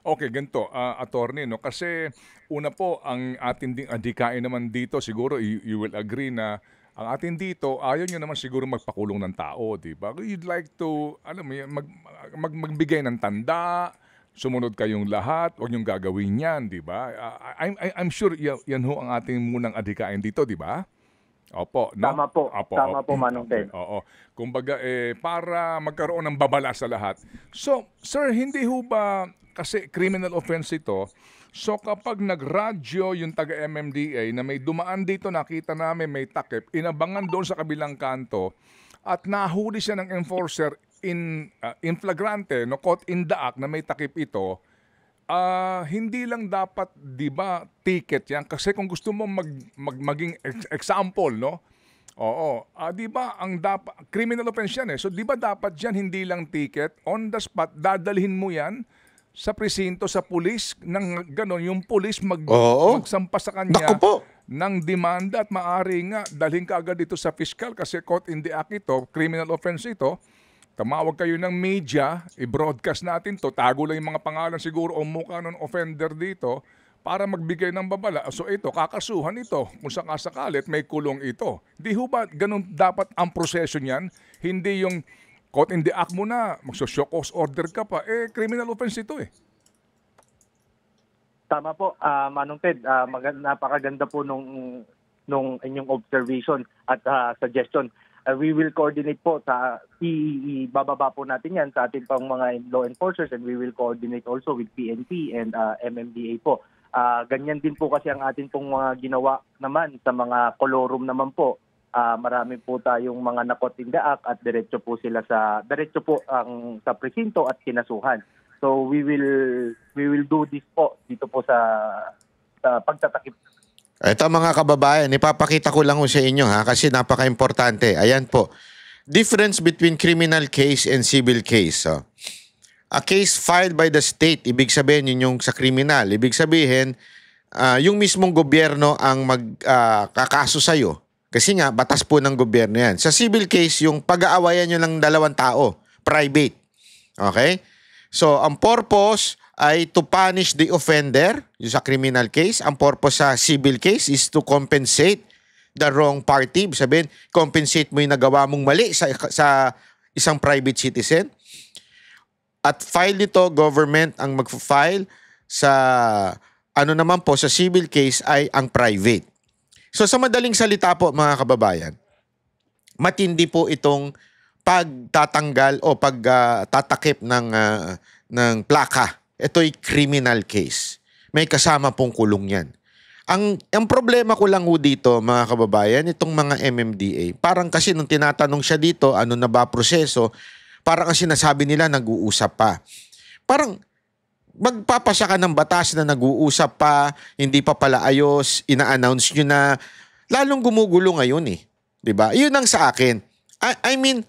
Okay, ganito, attorney, kasi una po, ang ating ding adhikain naman dito, siguro you will agree na ang atin dito, ayaw nyo naman siguro magpakulong ng tao, di ba? You'd like to, magbigay ng tanda, sumunod kayong lahat, huwag niyong gagawin yan, di ba? I'm sure yan ho ang ating munang adhikain dito, di ba? Opo. No?
Tama po. Tama po, Manong Ted.
Oo. Kumbaga, para magkaroon ng babala sa lahat. So, sir, hindi ho ba, kasi criminal offense ito, so kapag nagradyo yung taga-MMDA na may dumaan dito, nakita namin may takip, inabangan doon sa kabilang kanto, at nahuli siya ng enforcer in flagrante, caught in the act na may takip ito, hindi lang dapat, di ba, ticket yan. Kasi kung gusto mo maging example, no? Oo. Di ba, ang criminal offense yan eh. So, di ba dapat yan hindi lang ticket, on the spot, dadalhin mo yan sa presinto, sa pulis, nang gano'n, yung pulis magsampa sa kanya ng demanda at maaari nga dalhin ka agad dito sa fiscal kasi caught in the act ito, criminal offense ito. Tumawag kayo ng media, i-broadcast natin to, tago lang yung mga pangalan siguro o mukha ng offender dito para magbigay ng babala. So ito, kakasuhan ito kung sakasakalit may kulong ito. Di ho ba ganun dapat ang proseso niyan? Hindi yung caught in the act mo na, magso-show cause order ka pa, criminal offense ito eh.
Tama po, Manong Ted, napakaganda po nung inyong observation at suggestion. We will coordinate po ibababa po natin yan sa ating pang mga law enforcers, and we will coordinate also with PNP and MMDA po. Ganyan din po kasi ang ating pong mga ginawa naman sa mga colorum naman po. Marami po tayong mga na-caught in the act at diretso po ang sa presinto at kinasuhan. So we will do this po dito po sa pagtatakip.
Ito mga kababayan, ipapakita ko lang sa inyo kasi napaka-importante. Ayan po. Difference between criminal case and civil case. A case filed by the state, ibig sabihin yun yung sa criminal. Ibig sabihin, yung mismong gobyerno ang magkakaso sa'yo. Kasi nga, batas po ng gobyerno yan. Sa civil case, yung pag-aawayan nyo ng dalawang tao, private. Okay? So, ang purpose ay to punish the offender, yung sa criminal case. Ang purpose sa civil case is to compensate the wrong party. Sabihin, compensate mo yung nagawa mong mali sa isang private citizen. At file nito, government ang mag-file sa ano naman po sa civil case ay ang private. So sa madaling salita po mga kababayan, matindi po itong pagtatanggal o pagtatakip ng plaka. Ito'y criminal case. May kasama pong kulong yan. Ang problema ko lang ho dito mga kababayan, itong mga MMDA, parang kasi nung tinatanong siya dito, ano na ba proseso, parang ang sinasabi nila nag-uusap pa. Parang magpapasya ka ng batas na nag-uusap pa, hindi pa pala ayos, ina-announce nyo na, lalong gumugulo ngayon eh. Diba? Yun ang sa akin. I mean,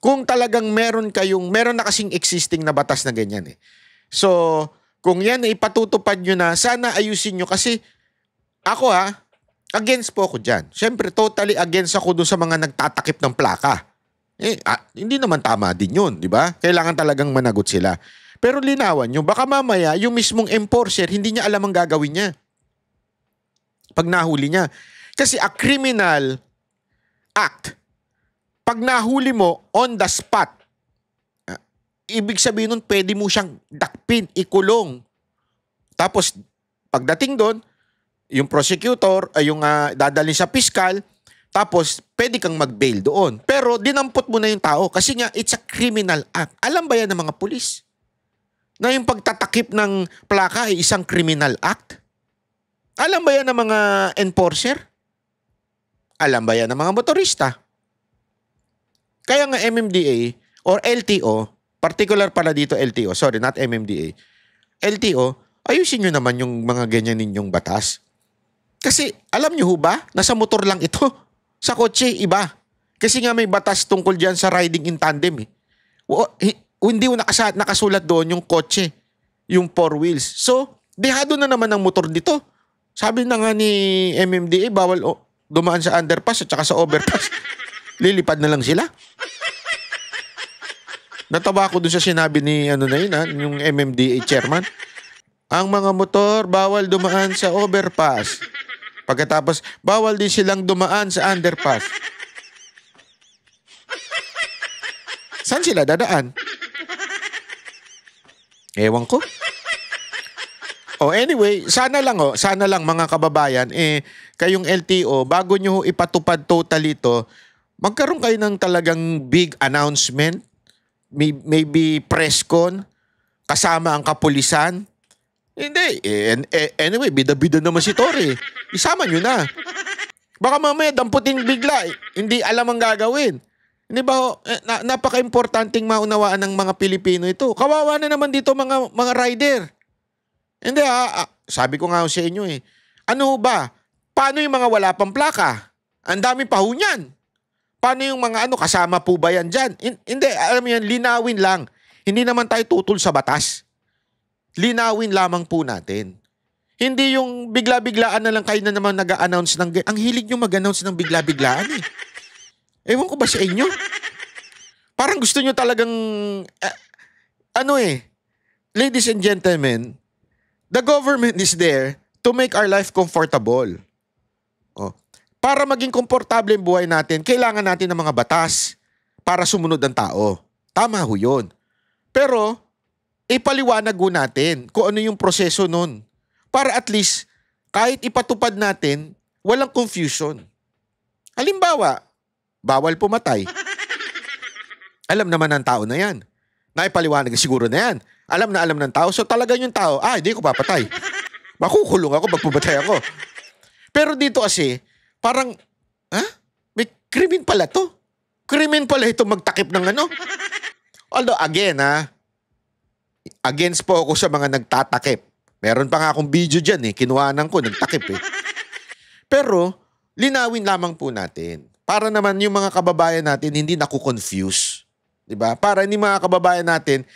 kung talagang meron na kasing existing na batas na ganyan eh. So, kung yan ipatutupad nyo na, sana ayusin nyo kasi ako against po ako dyan. Siyempre, totally against ako dun sa mga nagtatakip ng plaka. Hindi naman tama din yun, di ba? Kailangan talagang managot sila. Pero linawan nyo, baka mamaya yung mismong enforcer, hindi niya alam ang gagawin niya. Pag nahuli niya. Kasi a criminal act, pag nahuli mo on the spot, ibig sabihin nun, pwede mo siyang dakpin, ikulong. Tapos, pagdating doon, yung prosecutor, yung dadalhin sa piskal, tapos pwede kang mag-bail doon. Pero dinampot mo na yung tao kasi nga, it's a criminal act. Alam ba yan ng mga pulis? Na yung pagtatakip ng plaka ay isang criminal act? Alam ba yan ng mga enforcer? Alam ba yan ng mga motorista? Kaya nga MMDA or LTO, particular pala dito LTO, sorry, not MMDA, LTO, ayusin nyo naman yung mga ganyan ninyong batas. Kasi alam nyo ho ba, nasa motor lang ito. Sa kotse, iba. Kasi nga may batas tungkol dyan sa riding in tandem eh. Hindi ko nakasulat doon yung kotse, yung four wheels. So, dehado na naman ang motor dito. Sabi na nga ni MMDA, bawal dumaan sa underpass at saka sa overpass. Lilipad na lang sila. Natawa ko doon sa sinabi ni yung MMDA chairman. Ang mga motor, bawal dumaan sa overpass. Pagkatapos, bawal din silang dumaan sa underpass. Saan sila dadaan? Ewan ko. Anyway, sana lang mga kababayan, kayong LTO, bago nyo ipatupad totally ito, magkaroon kayo ng talagang big announcement, maybe press con, kasama ang kapulisan. Hindi. Anyway, bida-bida naman si Torre. Isama nyo na. Baka mamaya damputin bigla. Hindi alam ang gagawin. Hindi ba, napaka-importanting maunawaan ng mga Pilipino ito. Kawawa na naman dito mga rider. Hindi sabi ko nga sa inyo ano ba? Paano yung mga wala pang plaka? Ang dami pa ho niyan. Paano yung mga kasama po ba yan dyan? Hindi, alam mo yan, linawin lang. Hindi naman tayo tutol sa batas. Linawin lamang po natin. Hindi yung bigla-biglaan na lang kayo na naman nag-a-announce ng... Ang hilig nyo mag-announce ng bigla-biglaan Ewan ko ba sa inyo? Parang gusto nyo talagang... ladies and gentlemen, the government is there to make our life comfortable. Para maging komportable ang buhay natin, kailangan natin ng mga batas para sumunod ang tao. Tama ho yun. Pero, ipaliwanag ho natin kung ano yung proseso nun. Para at least, kahit ipatupad natin, walang confusion. Halimbawa, bawal pumatay. Alam naman ng tao na yan. Naipaliwanag siguro na yan. Alam ng tao. So talaga yung tao, hindi ko papatay. Makukulong ako, magpumatay ako. Pero dito kasi, parang, may krimen pala to. Krimen pala ito magtakip ng Although again, against po ako sa mga nagtatakip. Meron pa nga akong video dyan kinuhanan ko, nagtakip Pero, linawin lamang po natin. Para naman yung mga kababayan natin hindi naku-confuse. Diba? Para hindi mga kababayan natin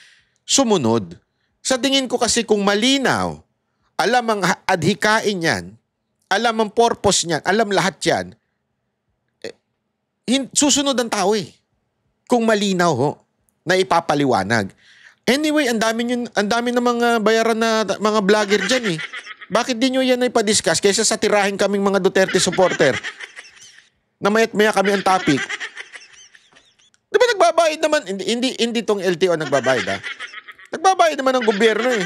sumunod. Sa tingin ko kasi kung malinaw, alam ang adhikain yan, alam ang purpose niyan, alam lahat yan, susunod ang tao Kung malinaw na ipapaliwanag. Anyway, ang dami ng mga bayaran na mga vlogger dyan Bakit di nyo yan ay pa-discuss kaysa sa tirahin kaming mga Duterte supporter? Na mayat-maya kami ang topic. Di ba nagbabayad naman? Hindi tong LTO nagbabayad Nagbabayad naman ng gobyerno eh.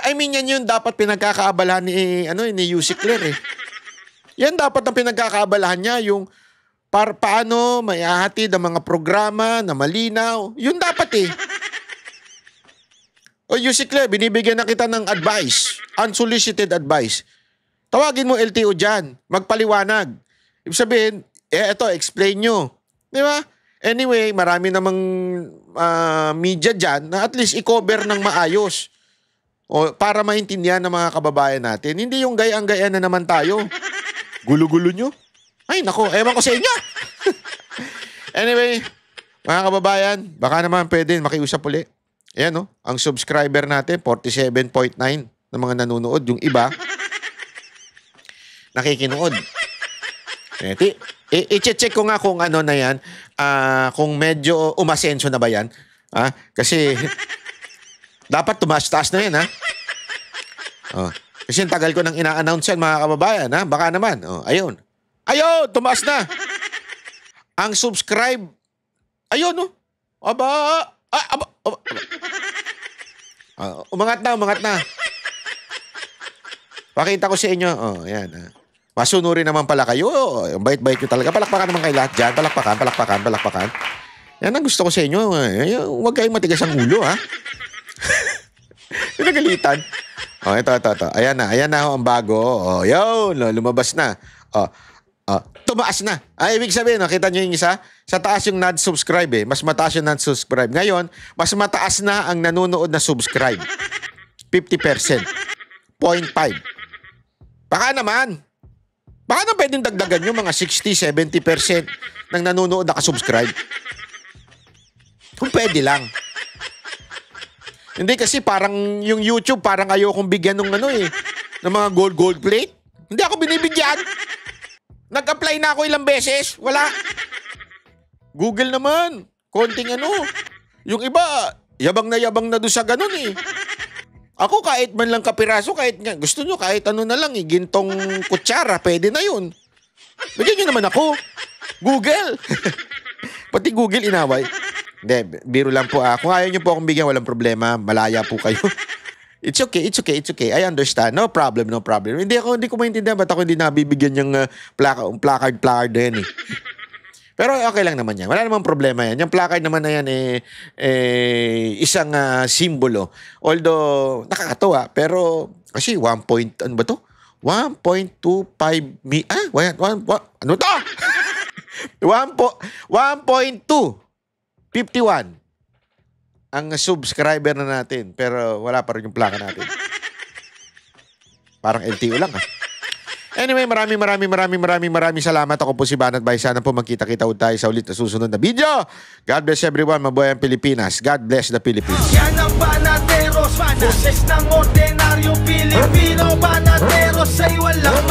I mean, yan yung dapat pinagkakaabalahan ni Yusik Claire eh. Yan dapat ang pinagkakaabalahan niya, yung paano maihahatid ang mga programa na malinaw. Yun dapat eh. O Yusik Claire, binibigyan na kita ng advice, unsolicited advice. Tawagin mo LTO dyan, magpaliwanag. Ibig sabihin, eto, explain nyo. Di ba? Anyway, marami namang media dyan na at least i-cover ng maayos. O, para maintindihan ng mga kababayan natin. Hindi yung gayang-gaya na naman tayo. Gulo-gulo nyo. Ay, nako, ewan ko sa inyo. Anyway, mga kababayan, baka naman pwede makiusap uli. Ayan, no? Ang subscriber natin, 47.9 na mga nanonood. Yung iba, nakikinood. I-check ko nga kung ano na yan, kung medyo umasenso na ba yan. Kasi dapat tumaas-taas na yan, ha? Kasi tagal ko nang ina-announce yan, mga kababayan, ha? Baka naman. Ayun. Ayun, tumaas na. Ang subscribe, ayun, no? Umangat na. Pakita ko sa inyo. Ayan. Masunurin naman pala kayo. Ang bait-bait nyo talaga. Palakpakan naman kayo lahat dyan. Palakpakan. Yan ang gusto ko sa inyo. Huwag kayong matigas ang ulo, ha? Pinagalitan. Ito. Ayan na ang bago. Yun. Lumabas na. Tumaas na. Ibig sabihin, kita nyo yung isa? Sa taas yung non-subscribe eh. Mas mataas yung non-subscribe. Ngayon, mas mataas na ang nanonood na subscribe. 50%. 0.5. Baka naman pwedeng dagdagan yung mga 60-70% ng nanonood nakasubscribe. Kung pwede lang. Hindi kasi parang yung YouTube, parang ayokong bigyan ng ng mga gold plate. Hindi ako binibigyan. Nag-apply na ako ilang beses. Wala. Google naman. Konting Yung iba, yabang na doon sa ganun eh. Ako kahit man lang kapiraso, kahit nga, gusto nyo kahit na lang eh, gintong kutsara, pwede na yun. Bigyan nyo naman ako. Google. Pati Google inaway. Hindi, biro lang po. Kung ayaw nyo po akong bigyan, walang problema. Malaya po kayo. It's okay. I understand. No problem. Hindi ko maintindihan ba't ako hindi nabibigyan yung placard na yan eh. Pero okay lang naman yan. Wala namang problema yan. Yung placard naman na yan isang simbolo. Although nakakatawa, pero kasi 1.25 ano to? 1.251 ang subscriber na natin, pero wala pa rin yung plaka natin. Parang LTO lang, ha? Anyway, maraming salamat. Ako po si Banat Bay. Sana po magkita-kita tayo sa ulit na susunod na video. God bless everyone. Mabuhay ang Pilipinas. God bless the Philippines.
Yan ang Banateros, boses ng ordinaryong Pilipino. Banateros ay walang